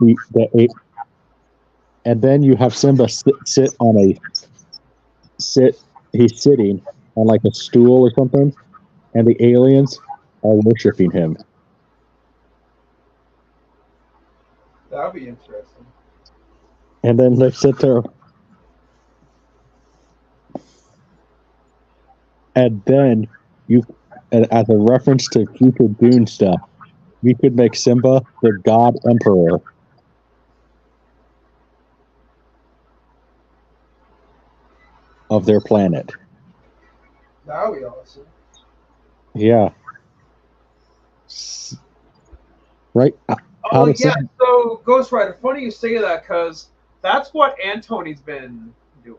and then you have Simba sit on he's sitting on like a stool or something, and the aliens are worshiping him. That would be interesting. And then they sit there. And then as a reference to future Dune stuff, we could make Simba the God Emperor. Of their planet. That would be awesome. Yeah. Right? Oh, yeah. So, Ghost Rider, funny you say that because that's what Antony's been doing.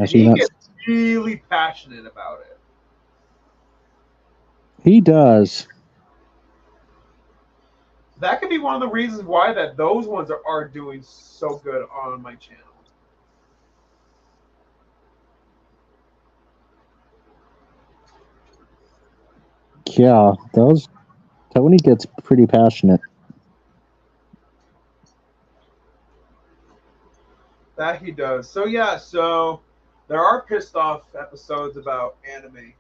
He gets really passionate about it. He does. That could be one of the reasons why those ones are doing so good on my channel. Yeah, Tony gets pretty passionate. That he does. So yeah, so there are pissed off episodes about anime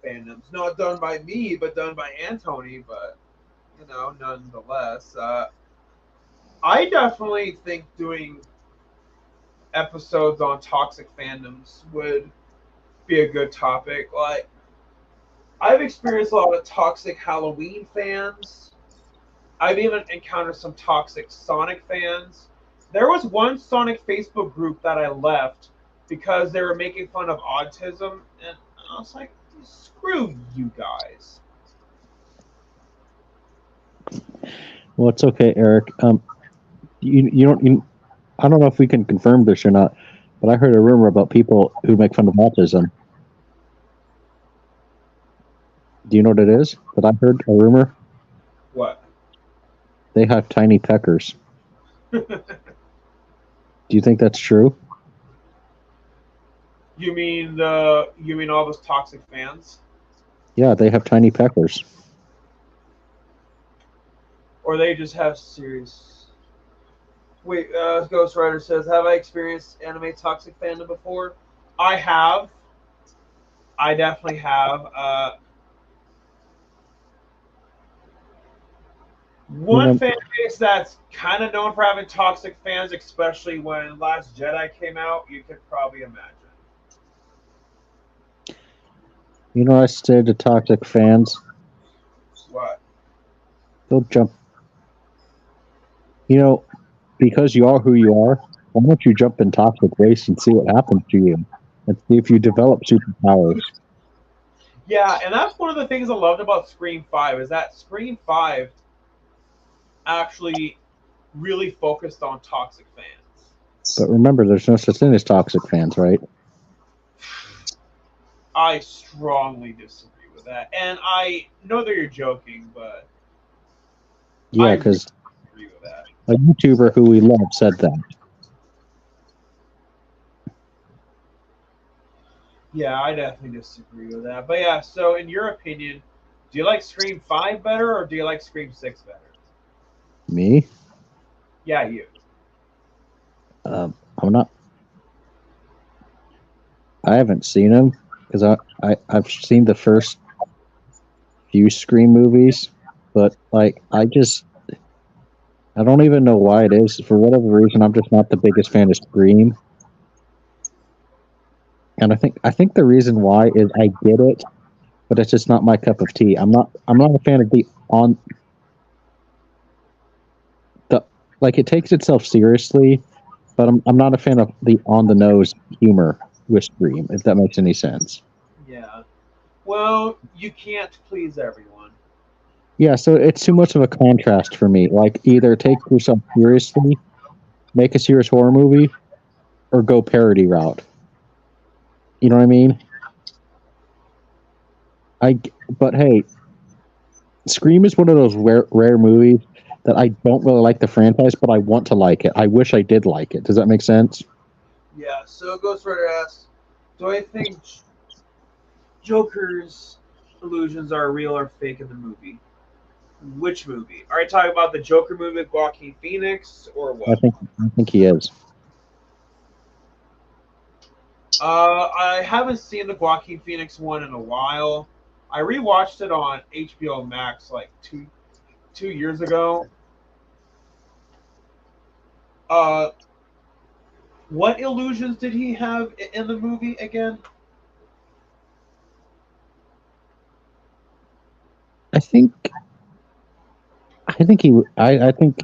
fandoms. Not done by me, but done by Antony, but you know, nonetheless. I definitely think doing episodes on toxic fandoms would be a good topic. Like, I've experienced a lot of toxic Halloween fans. I've even encountered some toxic Sonic fans. There was one Sonic Facebook group that I left because they were making fun of autism, and I was like, screw you guys. Well, it's okay, Eric. You don't. I don't know if we can confirm this or not, but I heard a rumor about people who make fun of autism. Do you know what it is? That I heard a rumor. What? They have tiny peckers. Do you think that's true? You mean all those toxic fans? Yeah, they have tiny peckers. Or they just have serious. Wait, Ghost Rider says, have I experienced anime toxic fandom before? I have. I definitely have. One fan base that's kind of known for having toxic fans, especially when Last Jedi came out, you could probably imagine. You know, I say to toxic fans, What? don't jump. You know, because you are who you are, why don't you jump in toxic waste and see what happens to you? And see if you develop superpowers. Yeah, and that's one of the things I loved about Scream 5 is that Scream 5 actually really focused on toxic fans. But remember, there's no such thing as toxic fans, right? I strongly disagree with that. And I know that you're joking, but yeah, because agree with that. A YouTuber who we love said that. Yeah, I definitely disagree with that. But yeah, so in your opinion, do you like Scream 5 better or do you like Scream 6 better? Me? Yeah, you. I'm not. I haven't seen him because I've seen the first few Scream movies, but like I don't even know why it is. For whatever reason, I'm just not the biggest fan of Scream, and I think the reason why is I get it, but it's just not my cup of tea. I'm not a fan of the like it takes itself seriously, but I'm not a fan of the on the nose humor with Scream. If that makes any sense. Yeah. Well, you can't please everyone. Yeah, so it's too much of a contrast for me. Like either take yourself seriously, make a serious horror movie, or go parody route. You know what I mean? But hey, Scream is one of those rare movies that I don't really like the franchise, but I want to like it. I wish I did like it. Does that make sense? Yeah, so Ghost Rider asks, do I think Joker's illusions are real or fake in the movie? Which movie? Are you talking about the Joker movie with Joaquin Phoenix or I what? think I think he is. I haven't seen the Joaquin Phoenix one in a while. I rewatched it on HBO Max like two years ago. Uh, what illusions did he have in the movie again? I think I think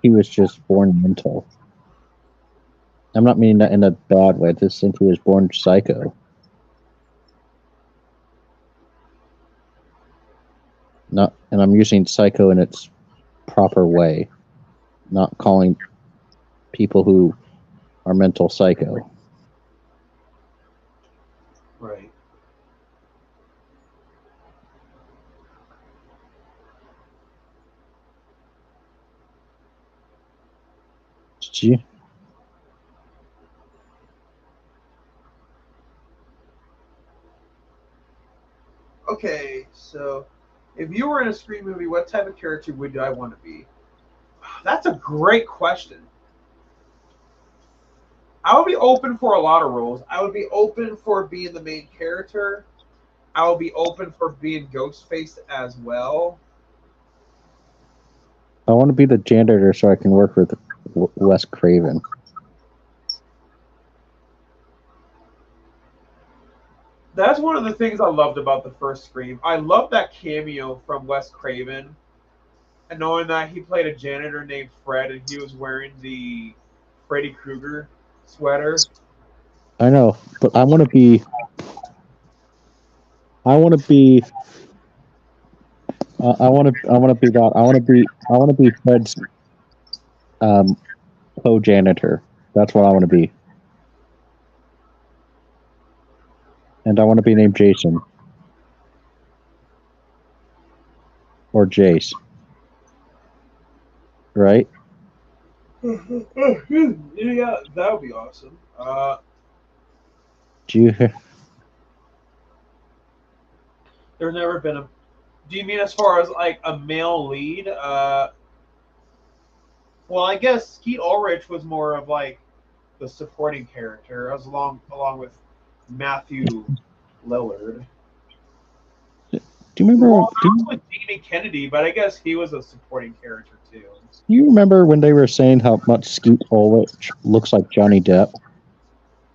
he was just born mental. I'm not meaning that in a bad way. I just think he was born psycho. Not, and I'm using psycho in its proper way, not calling people who are mental psycho. Right. Did you? Okay, so if you were in a Scream movie, what type of character would I want to be? That's a great question. I would be open for a lot of roles. I would be open for being the main character. I would be open for being Ghostface as well. I want to be the janitor so I can work with Wes Craven. That's one of the things I loved about the first Scream. I love that cameo from Wes Craven, and knowing that he played a janitor named Fred, and he was wearing the Freddy Krueger sweater. I know, but I want to be. I want to be. I want to. I want to be that. I want to be. I want to be Fred's um, co-janitor. That's what I want to be, and I want to be named Jason or Jace. Right? Yeah, that would be awesome. Do you? There's never been a. Do you mean as far as like a male lead? Well, I guess Skeet Ulrich was more of like the supporting character, as along with Matthew Lillard. Do you remember? Well, also with Jamie Kennedy, but I guess he was a supporting character too. Do you remember when they were saying how much Skeet Ulrich looks like Johnny Depp?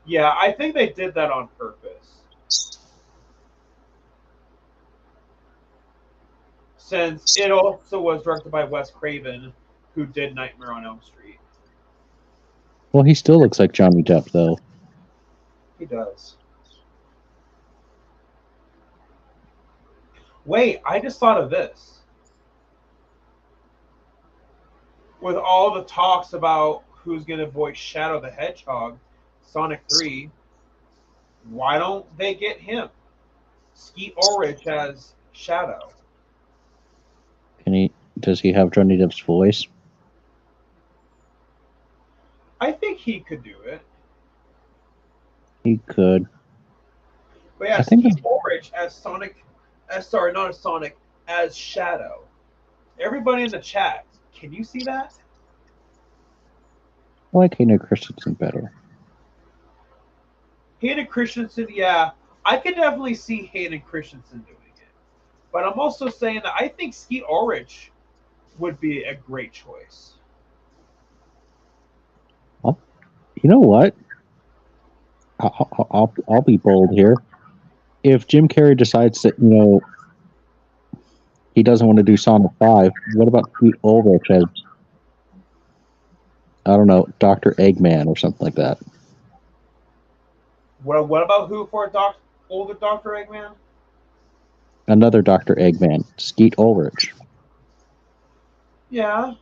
Yeah, I think they did that on purpose. Since it also was directed by Wes Craven, who did Nightmare on Elm Street. Well, he still looks like Johnny Depp, though. He does. Wait, I just thought of this. With all the talks about who's going to voice Shadow the Hedgehog, Sonic 3, why don't they get him? Skeet Ulrich as Shadow. Can he? Does he have Johnny Depp's voice? I think he could do it. He could. But yeah, I think Skeet Ulrich as Sonic, not as Sonic, as Shadow. Everybody in the chat, can you see that? I like Hayden Christensen better. Hayden Christensen, yeah, I could definitely see Hayden Christensen doing it. But I'm also saying that I think Skeet Ulrich would be a great choice. You know what? I'll be bold here. If Jim Carrey decides that he doesn't want to do Sonic 5, what about Pete Ulrich as, I don't know, Dr. Eggman or something like that? What about who for older Dr. Eggman? Another Dr. Eggman, Skeet Ulrich. Yeah.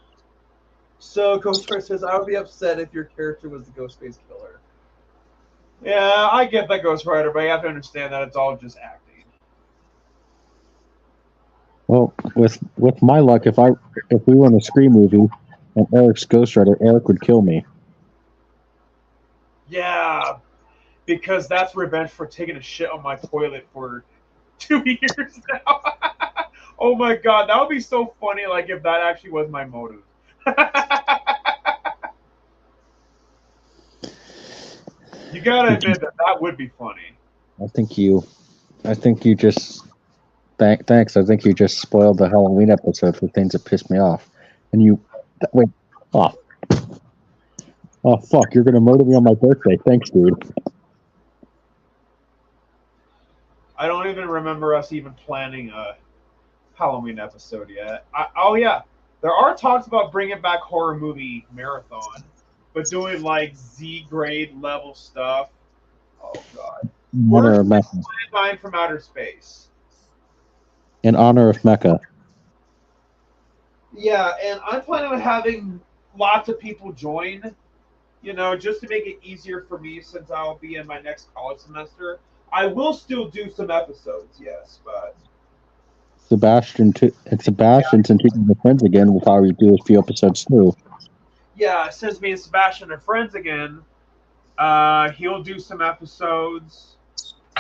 So Ghostface says, I would be upset if your character was the Ghostface killer. Yeah, I get that, Ghost Rider, but you have to understand that it's all just acting. Well, with my luck, if we were in a Scream movie and Eric's Ghost Rider, Eric would kill me. Yeah, because that's revenge for taking a shit on my toilet for 2 years now. Oh my god, that would be so funny, like if that actually was my motive. You gotta admit that would be funny. I think you just thanks. I think you just spoiled the Halloween episode for things that pissed me off. And wait, oh fuck, you're gonna murder me on my birthday. Thanks, dude. I don't even remember us even planning a Halloween episode yet. Oh yeah, there are talks about bringing back horror movie marathon, but doing like Z grade level stuff. Oh god, In honor of Mecca. Line from Outer Space. In honor of Mecca. Yeah, and I'm planning on having lots of people join. Just to make it easier for me since I'll be in my next college semester. I will still do some episodes, yes, but Sebastian's and taking the friends again will probably do a few episodes too. yeah, since me and Sebastian are friends again, he'll do some episodes.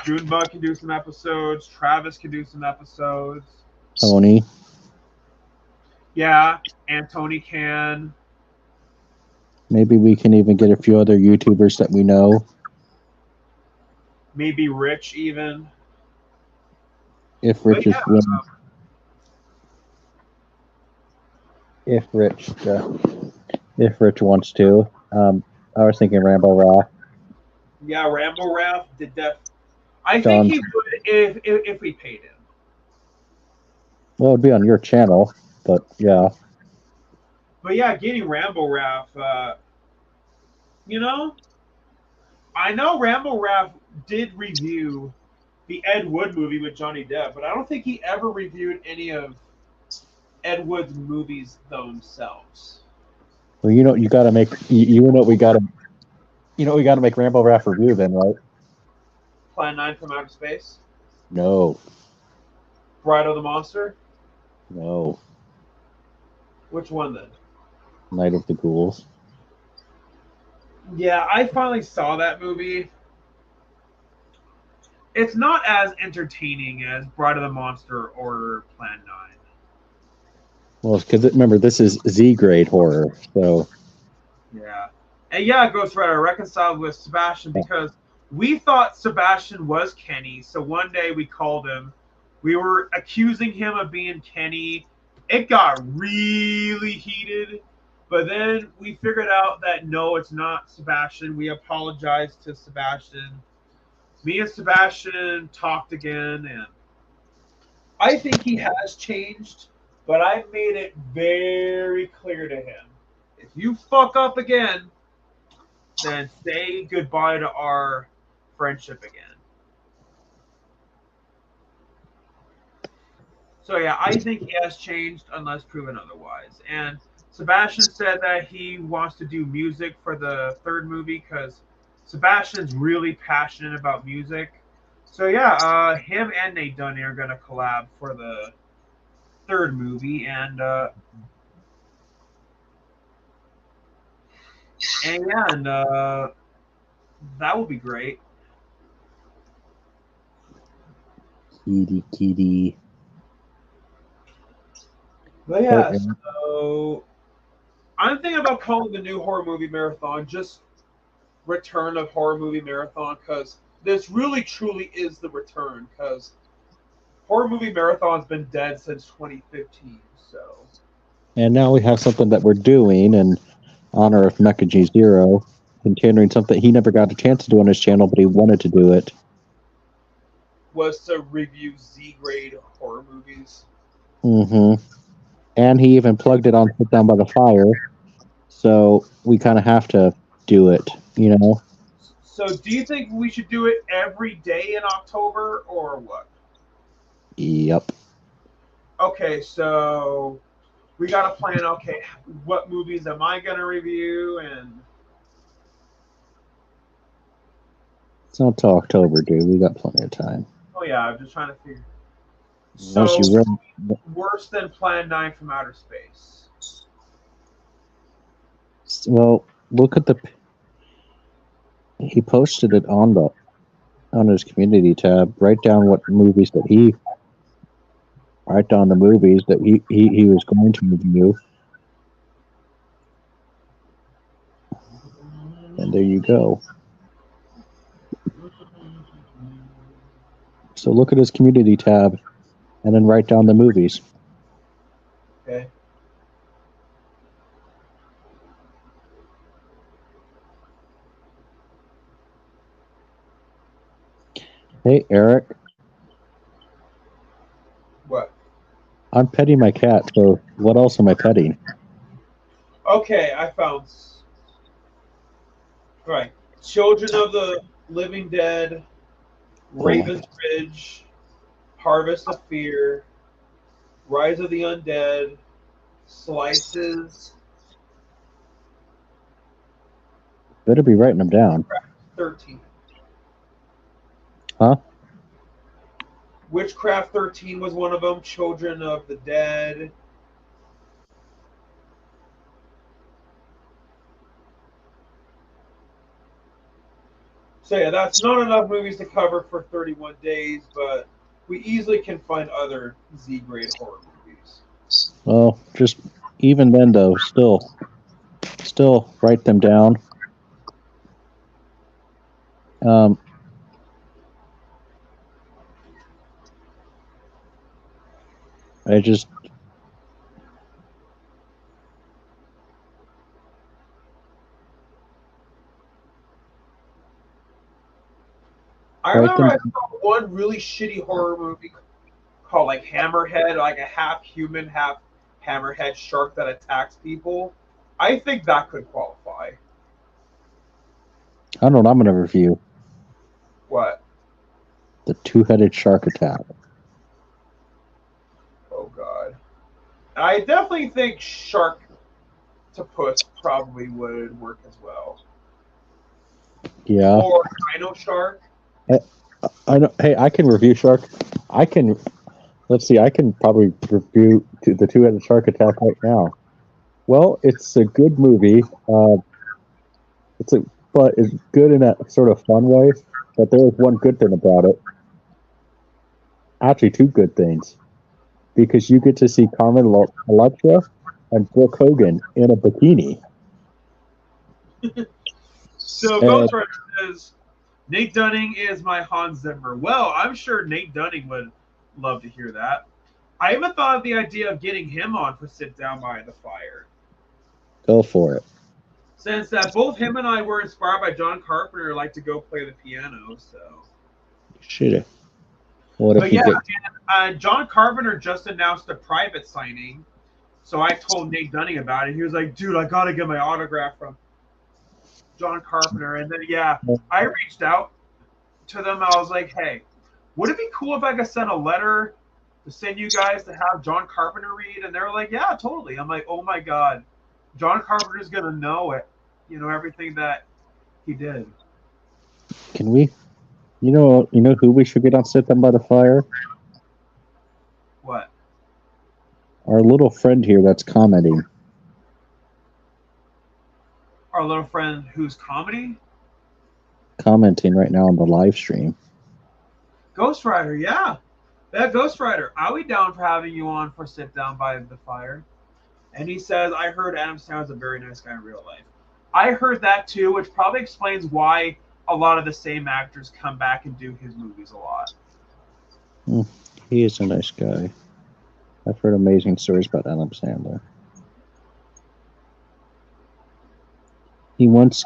Junebug can do some episodes. Travis can do some episodes. Tony. Yeah, and Tony can. Maybe we can even get a few other YouTubers that we know. Maybe Rich even. If Rich is willing. If Rich wants to. I was thinking Rambo Ralph. Yeah, Rambo Ralph did that. I think he would if we paid him. Well, it'd be on your channel, but yeah. But yeah, getting Rambo Ralph, I know Rambo Ralph did review the Ed Wood movie with Johnny Depp, but I don't think he ever reviewed any of Ed Wood's movies themselves. Well, you got to make we got to make Rambo Ralph review then, right? Plan 9 from Outer Space? No. Bride of the Monster? No. Which one then? Night of the Ghouls. Yeah, I finally saw that movie. It's not as entertaining as Bride of the Monster or Plan 9. Well, because remember, this is Z grade horror, so. Yeah. And yeah, Ghost Rider reconciled with Sebastian because we thought Sebastian was Kenny. So one day we called him. We were accusing him of being Kenny. It got really heated. But then we figured out that no, it's not Sebastian. We apologized to Sebastian. Me and Sebastian talked again, and I think he has changed, but I made it very clear to him. If you fuck up again, then say goodbye to our friendship again. So yeah, I think he has changed unless proven otherwise. And Sebastian said that he wants to do music for the third movie because Sebastian's really passionate about music. So yeah, him and Nate Dunny are gonna collab for the third movie, and that will be great. Kitty, kitty. But yeah, Okay. so I'm thinking about calling the new horror movie marathon just Return of Horror Movie Marathon because this really truly is the return because Horror Movie Marathon's been dead since 2015. So And now we have something that we're doing in honor of Mecha G Zero, continuing something he never got a chance to do on his channel, but he wanted to do it. was to review Z grade horror movies. Mm-hmm. And he even plugged it on Sit Down by the Fire, so we kind of have to do it, you know? So do you think we should do it every day in October or what? Yep. Okay, so we got to plan. Okay, what movies am I gonna review and It's not till October, dude. We got plenty of time. oh yeah, I'm just trying to figure. Unless So you really, worse than Plan 9 from Outer Space. well, look at the. He posted it on his community tab. Write down what movies that he. Write down the movies that he was going to review. And there you go. So look at his community tab, and then write down the movies. Okay. Hey, Eric, What? I'm petting my cat, so what else am I petting? Okay, I found. Right. Children of the Living Dead, Raven's Ridge, Harvest of Fear, Rise of the Undead, Slices, Better be writing them down. 13. Huh? Witchcraft 13 was one of them. Children of the Dead. So yeah, that's not enough movies to cover for 31 days, but we easily can find other Z-grade horror movies. Well, just even then, though, still write them down. I just I Right remember then- I saw one really shitty horror movie called like Hammerhead, like a half human, half hammerhead shark that attacks people. I think that could qualify. I don't know what I'm going to review. What? The Two-Headed Shark Attack. Oh god. I definitely think Sharktopus probably would work as well. Yeah. Or Dino Shark. I know. Hey, I can review Shark. I can. Let's see. I can probably review the Two-Headed Shark Attack right now. Well, it's a good movie. But it's good in a sort of fun way. But there is one good thing about it. Actually, two good things, because you get to see Carmen Electra and Brooke Hogan in a bikini. So Ghostwriter says Nate Dunning is my Hans Zimmer. Well, I'm sure Nate Dunning would love to hear that. I even thought of the idea of getting him on for Sit Down by the Fire. Go for it. Since that both him and I were inspired by John Carpenter, like to go play the piano. So, Should What if but you yeah, get? John Carpenter just announced a private signing. So I told Nate Dunning about it. He was like, "Dude, I gotta get my autograph from John Carpenter." And then yeah, I reached out to them. I was like, "Hey, would it be cool if I could send a letter to send you guys to have John Carpenter read?" And they were like, "Yeah, totally." I'm like, "Oh my god, John Carpenter's gonna know it, everything that he did." Can we? You know who we should get on Sit Down by the Fire? What? Our little friend here that's commenting. Our little friend who's comedy? Commenting right now on the live stream. Ghost Rider, yeah. That Ghost Rider, I'll be down for having you on for Sit Down by the Fire. And he says, I heard Adam Sandler's a very nice guy in real life. I heard that too, which probably explains why a lot of the same actors come back and do his movies a lot. He is a nice guy. I've heard amazing stories about Adam Sandler. He once,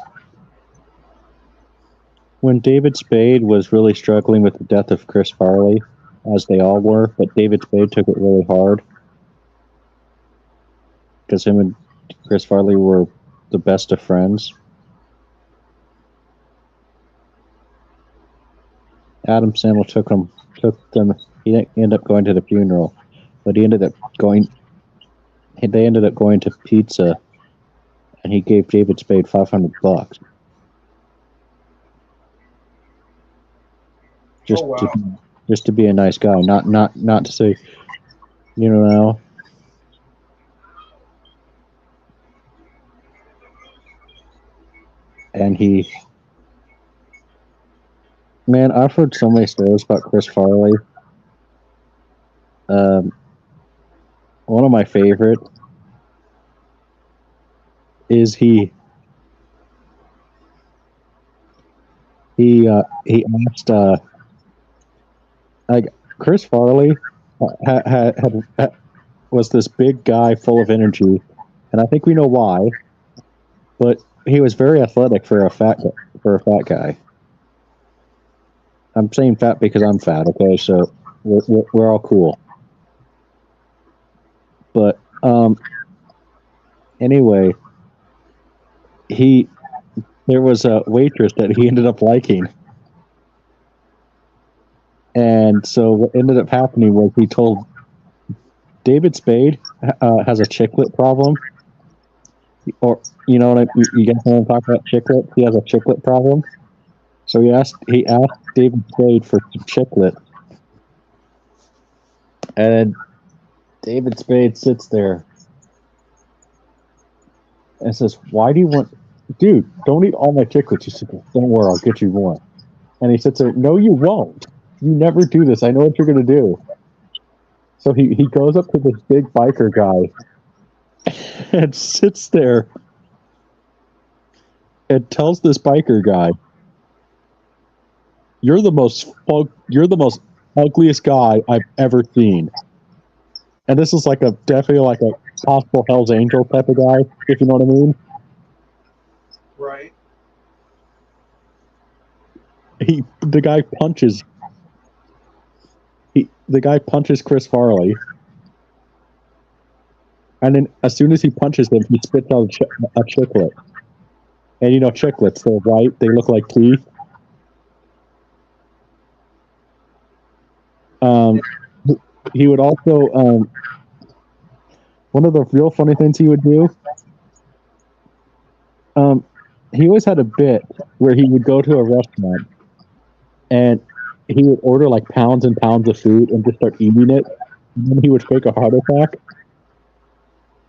when David Spade was really struggling with the death of Chris Farley, as they all were, but David Spade took it really hard because him and Chris Farley were the best of friends. Adam Sandler took them. He ended up going to the funeral, but they ended up going to pizza, and he gave David Spade $500 just to be a nice guy, not to say, you know. And man, I've heard so many stories about Chris Farley. One of my favorite is he asked like Chris Farley was this big guy full of energy, and I think we know why, but he was very athletic for a fat guy. I'm saying fat because I'm fat, okay? So we're all cool. But anyway, there was a waitress that he ended up liking. And so what ended up happening was he told David Spade has a chicklet problem. Or, you know what you guys want to talk about chicklet? He has a chicklet problem. So he asked David Spade for some chicklet. And David Spade sits there and says, "Why do you want, dude, don't eat all my chiclets." He said, "Don't worry, I'll get you more." And he sits there, "No, you won't. You never do this. I know what you're going to do." So he goes up to this big biker guy and sits there and tells this biker guy, you're the most ugliest guy I've ever seen." And this is definitely like a possible Hell's Angel type of guy, if you know what I mean. Right. The guy punches Chris Farley, and then as soon as he punches him, he spits out a chiclet. And you know chiclets, they're white, they look like teeth. He would also one of the real funny things he would do. He always had a bit where he would go to a restaurant and he would order like pounds and pounds of food and just start eating it. And then he would fake a heart attack.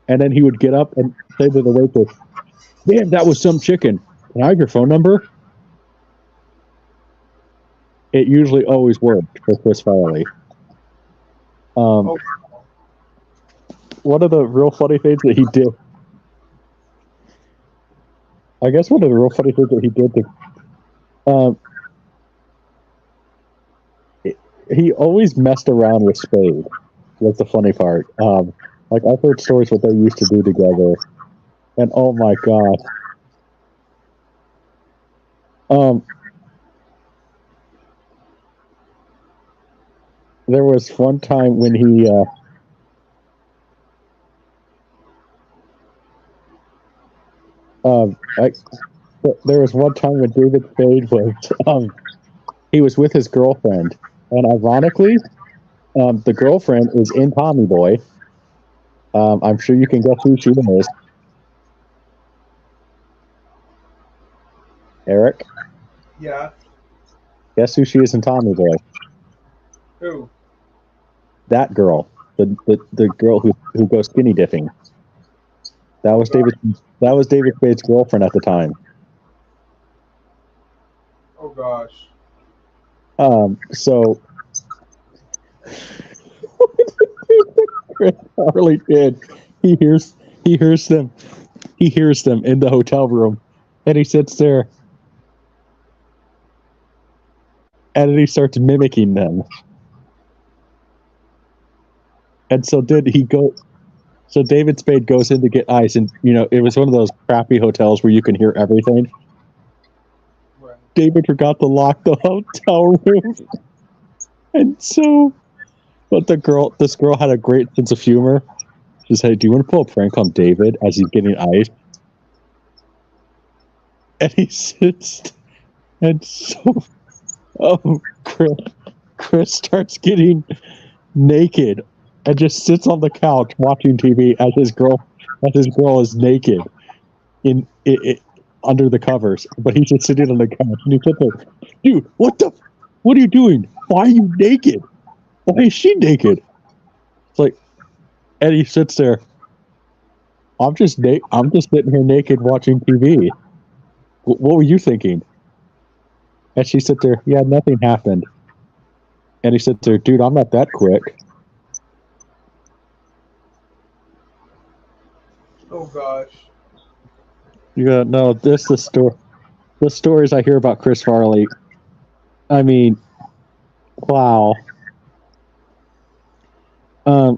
And then he would get up and say to the waitress, "Damn, that was some chicken. Can I have your phone number?" It usually always worked for Chris Farley. One of the real funny things that he did, I guess one of the real funny things that he did, he always messed around with Spade. Was the funny part. Like I've heard stories what they used to do together, and oh my god. There was one time when he there was one time when David Spade was he was with his girlfriend, and ironically, the girlfriend is in Tommy Boy. I'm sure you can guess who she is. Eric? Yeah. Guess who she is in Tommy Boy? Who? That girl. The girl who goes skinny dipping. That was David Spade's girlfriend at the time. Oh gosh. So Chris Farley did. He hears he hears them in the hotel room, and he sits there, and then he starts mimicking them. And so did he go? So David Spade goes in to get ice, and it was one of those crappy hotels where you can hear everything. Right. David forgot to lock the hotel room, and so, but this girl had a great sense of humor. She said, "Do you want to pull a prank on David as he's getting ice?" And he sits, and so, Chris starts getting naked and just sits on the couch watching TV as his girl is naked in under the covers, but he's just sitting on the couch and he sits there, dude, what are you doing? Why are you naked? Why is she naked? It's like, and he sits there. I'm just sitting here naked watching TV. What were you thinking? And she sits there, yeah, nothing happened. And he sits there, dude, I'm not that quick. Oh gosh. Yeah, no, the stories I hear about Chris Farley. I mean, wow. But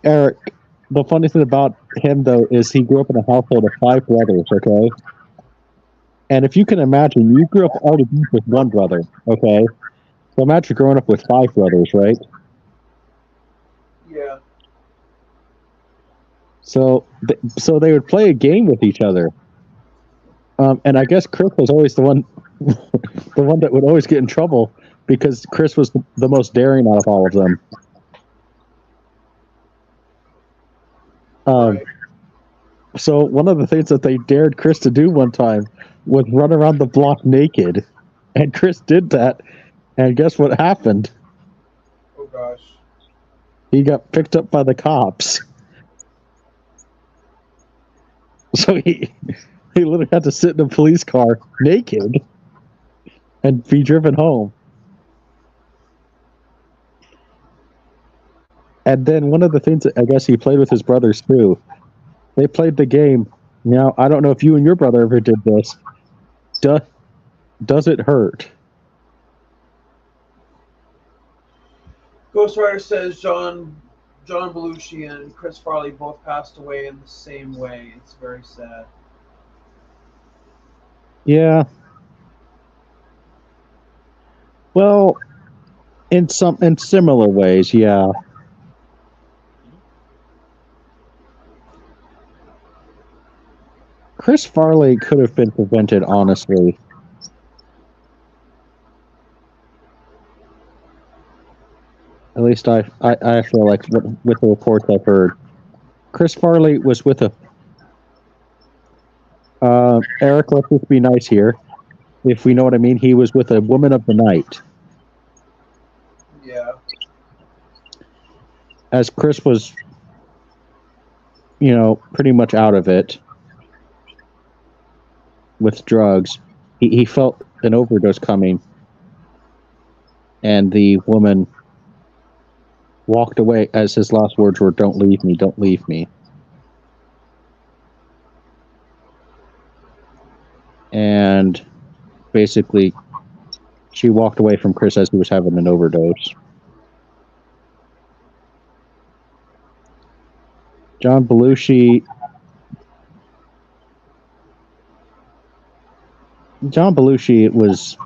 Eric, the funny thing about him though is he grew up in a household of 5 brothers. Okay, and if you can imagine, you grew up already with one brother. Okay, so imagine growing up with 5 brothers, right? Yeah. So they would play a game with each other. And I guess Chris was always the one that would always get in trouble because Chris was the most daring out of all of them. Right. So one of the things that they dared Chris to do one time was run around the block naked. And Chris did that. And guess what happened? Oh gosh. He got picked up by the cops. So he literally had to sit in a police car naked and be driven home. And then one of the things that I guess he played with his brothers too, they played the game. Now, I don't know if you and your brother ever did this. Does it hurt? Ghost Rider says John Belushi and Chris Farley both passed away in the same way. It's very sad. Yeah. Well, in similar ways, yeah. Chris Farley could have been prevented, honestly. At least I feel like with the reports I've heard. Chris Farley was with a... Eric, let's just be nice here. If we know what I mean, he was with a woman of the night. Yeah. As Chris was, pretty much out of it with drugs, he felt an overdose coming, and the woman walked away as his last words were, "Don't leave me, don't leave me." And basically, she walked away from Chris as he was having an overdose. John Belushi was...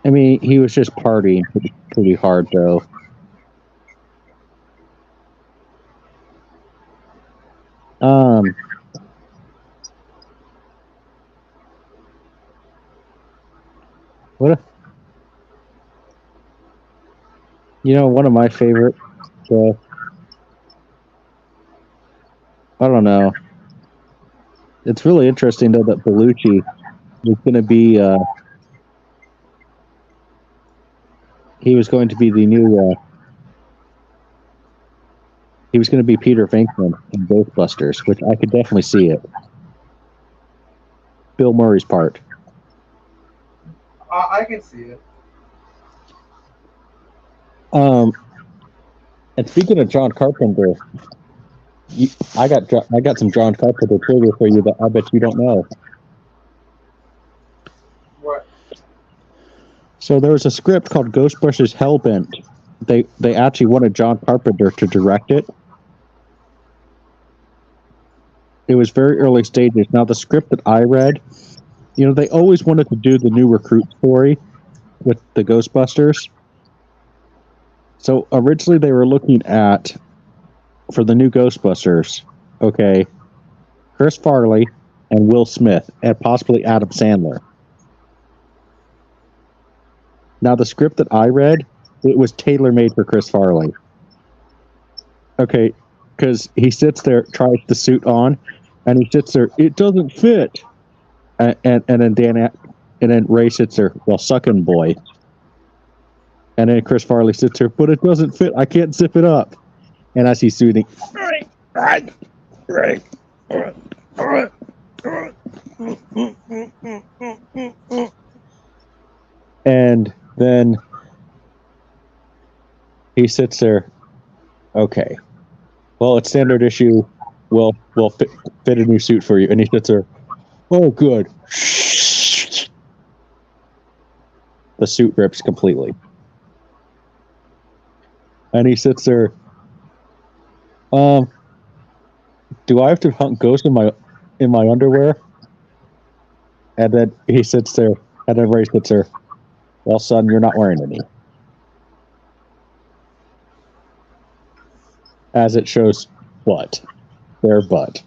I mean, he was just partying pretty hard, though. One of my favorite, I don't know. It's really interesting, though, that Belushi was going to be, he was going to be the new, he was going to be Peter Venkman in Ghostbusters, which I could definitely see it. Bill Murray's part. I can see it. And speaking of John Carpenter, I got some John Carpenter trivia for you that I bet you don't know. What? So there was a script called Ghostbusters Hellbent. They actually wanted John Carpenter to direct it. It was very early stages. Now the script that I read, they always wanted to do the new recruit story with the Ghostbusters. So originally they were looking at, for the new Ghostbusters, okay, Chris Farley and Will Smith and possibly Adam Sandler. Now the script that I read, it was tailor-made for Chris Farley. Okay, because he sits there, tries the suit on, and he sits there, it doesn't fit. And then Ray sits there, well, sucking boy. And then Chris Farley sits there, but it doesn't fit. I can't zip it up. And as he's soothing, and then he sits there, okay, well, it's standard issue. We'll fit a new suit for you. And he sits there, oh, good. The suit rips completely. And he sits there, do I have to hunt ghosts in my underwear? And then he sits there, and then Ray sits there, well, son, you're not wearing any. As it shows what? Their butt.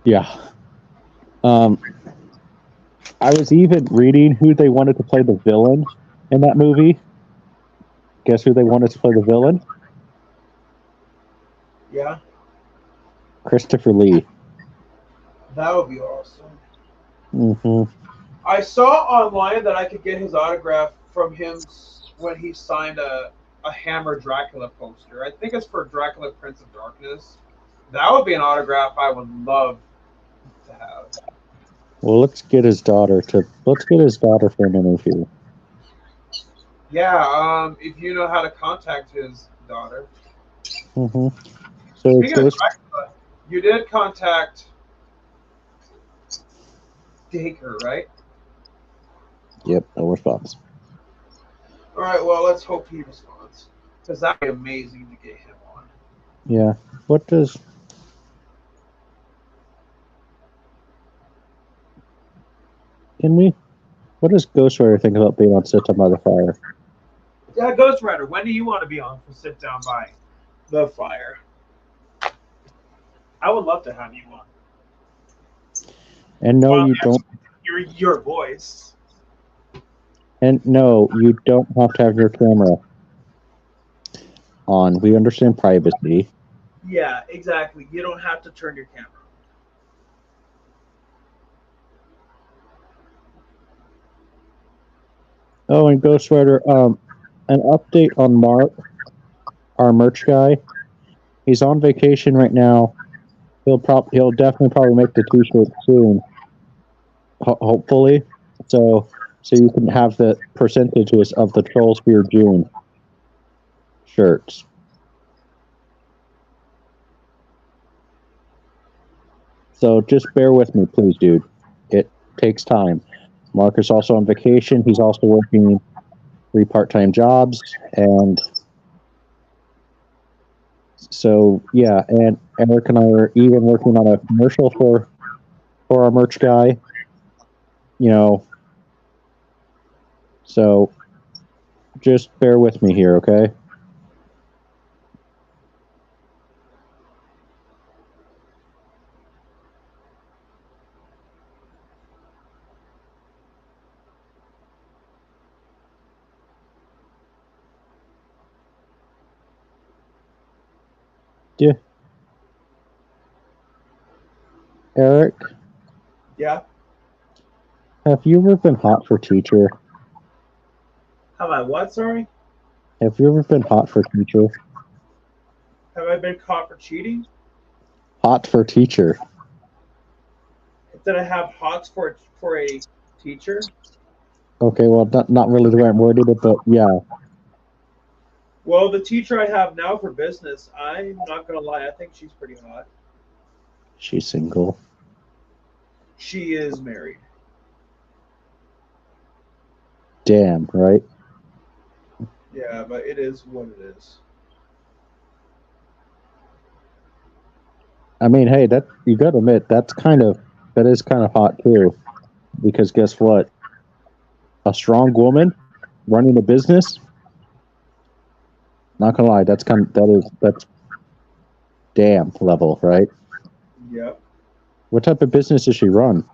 Yeah. I was even reading who they wanted to play the villain in that movie. Guess who they wanted to play the villain? Yeah. Christopher Lee. That would be awesome. Mm-hmm. I saw online that I could get his autograph from him when he signed a Hammer Dracula poster. I think it's for Dracula Prince of Darkness. That would be an autograph I would love to have. Well, let's get his daughter for an interview. Yeah, if you know how to contact his daughter. Mm-hmm. So Speaking of Dracula, you did contact Dacre, right? Yep, no response. All right, well, let's hope he responds. Because that would be amazing to get him on. Yeah. What does Ghost Rider think about being on Sit Down by the Fire? Yeah, Ghost Rider, when do you want to be on for Sit Down by the Fire? I would love to have you on. And no, you don't. Your voice. And no, you don't have to have your camera on. We understand privacy. Yeah, exactly. You don't have to turn your camera. Oh, and Ghost Rider, an update on Mark, our merch guy. He's on vacation right now. He'll definitely probably make the t-shirt soon. Hopefully. So you can have the percentages of the Trolls Beer June shirts. So just bear with me, please, dude. It takes time. Mark is also on vacation. He's also working 3 part-time jobs, and so yeah. And Eric and I are even working on a commercial for our merch guy. So just bear with me here, okay? Yeah. Eric? Yeah? Have you ever been hot for teacher? Have I what, sorry? Have you ever been hot for teacher? Have I been caught for cheating? Hot for teacher. Did I have hots for a teacher? Okay, well, not really the way I'm worded it, but yeah. Well, the teacher I have now for business, I'm not gonna lie, I think she's pretty hot. She's single. She is married. Damn, right? Yeah, but it is what it is. I mean, hey, that you gotta admit that is kind of hot too, because guess what? A strong woman running a business. Not gonna lie, that's damn level, right? Yep. What type of business does she run?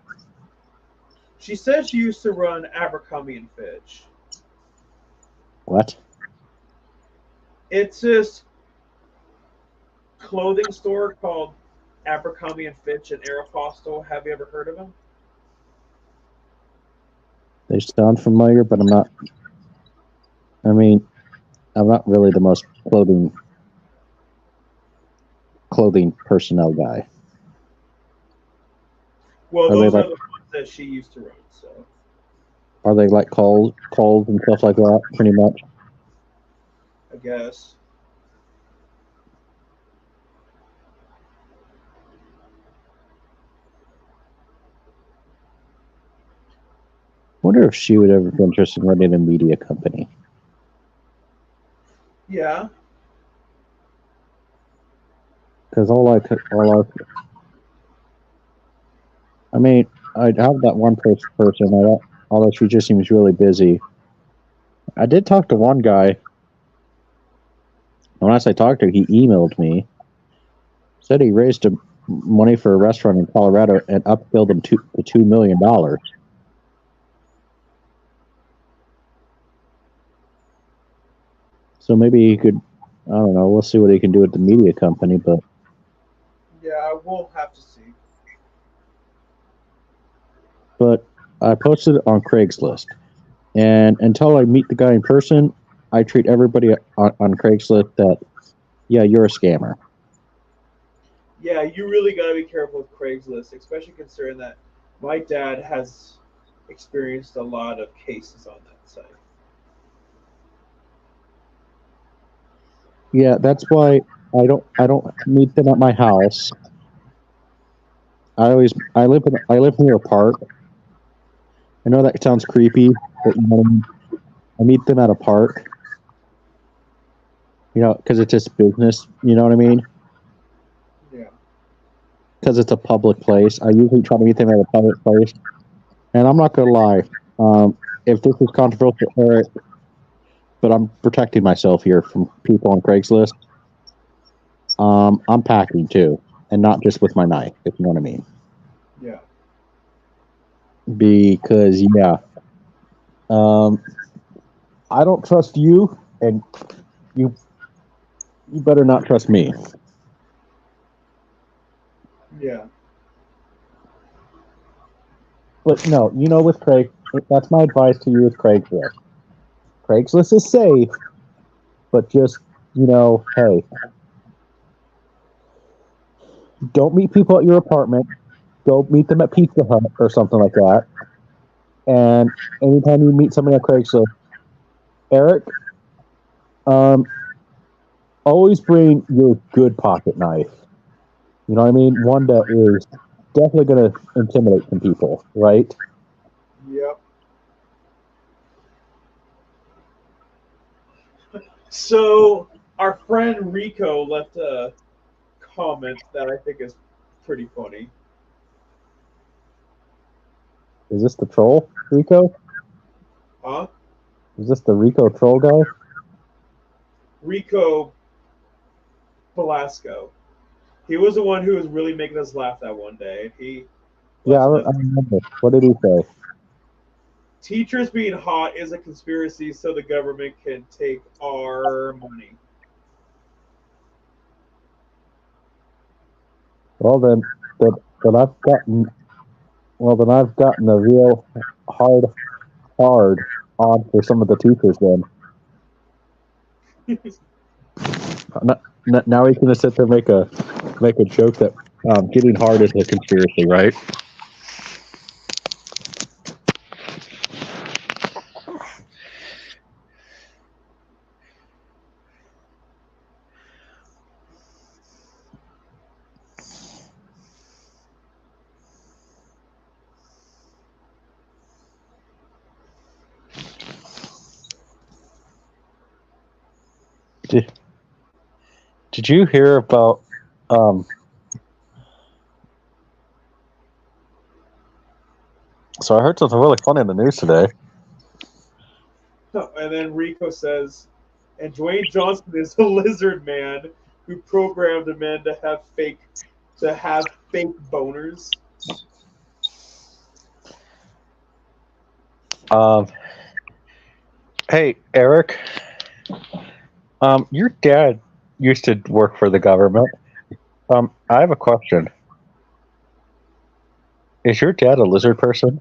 She said she used to run Abercrombie and Fitch. What? It's this clothing store called Abercrombie and Fitch in Aeropostale. Have you ever heard of them? They sound familiar, but I'm not. I mean, I'm not really the most clothing personnel guy. Well, Are they those are like- the ones that she used to run. So Are they like Kohl's and stuff like that? Pretty much. I guess. Wonder if she would ever be interested in running a media company. Yeah. Because I mean, I'd have that one person. Although she just seems really busy. I did talk to one guy. When I say talked to, he emailed me. Said he raised money for a restaurant in Colorado and upbilled him to $2 million. So maybe he could. I don't know. We'll see what he can do with the media company, but Yeah, we'll have to see. but I posted it on Craigslist. And until I meet the guy in person, I treat everybody on Craigslist that, yeah, you're a scammer. Yeah, you really got to be careful with Craigslist, especially considering that my dad has experienced a lot of cases on that site. Yeah, that's why I don't meet them at my house. I live near a park. I know that sounds creepy, but you know what I mean? I meet them at a park. You know, because it's just business. You know what I mean? Yeah. Because it's a public place. I usually try to meet them at a public place. And I'm not gonna lie, if this is controversial, Eric, but I'm protecting myself here from people on Craigslist. I'm packing too, and not just with my knife, if you know what I mean. Yeah. Because yeah, I don't trust you, and you better not trust me. Yeah. But no, you know, with Craig, that's my advice to you with Craigslist. Craigslist is safe, but just, you know, hey, don't meet people at your apartment. Go meet them at Pizza Hut or something like that. And anytime you meet somebody at Craigslist, Eric, always bring your good pocket knife. You know what I mean? One that is definitely going to intimidate some people, right? Yep. So our friend Rico left a comment that I think is pretty funny. Is this the troll, Rico? Huh? Is this the Rico troll guy? Rico Velasco. He was the one who was really making us laugh that one day. Yeah, I remember. What did he say? Teachers being hot is a conspiracy so the government can take our money. Well then I've gotten a real hard on for some of the teachers then. Now he's gonna sit there and make a joke that getting hard is a conspiracy, right? Did you hear about so I heard something really funny in the news today. And then Rico says, and Dwayne Johnson is a lizard man who programmed a man to have fake boners. Hey, Eric. Your dad used to work for the government. I have a question. Is your dad a lizard person?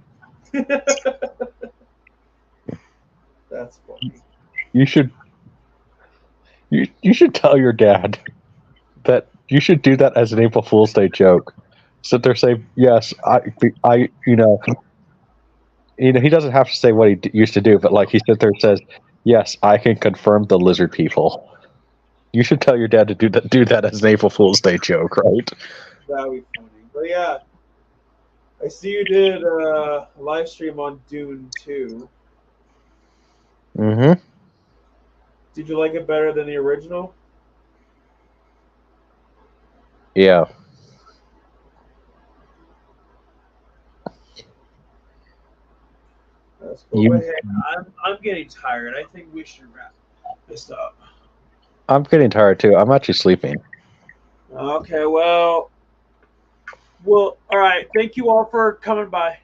That's funny. You should tell your dad that you should do that as an April Fool's Day joke. Sit there, say, yes, I, he doesn't have to say what he used to do, but like he sit there and says, yes, I can confirm the lizard people. You should tell your dad to do that as an April Fool's Day joke, right? That would be funny. But yeah, I see you did a live stream on Dune 2. Mm-hmm. Did you like it better than the original? Yeah. That's cool. But hey, I'm getting tired. I think we should wrap this up. I'm getting tired too. I'm actually sleeping. Okay, well, all right. Thank you all for coming by.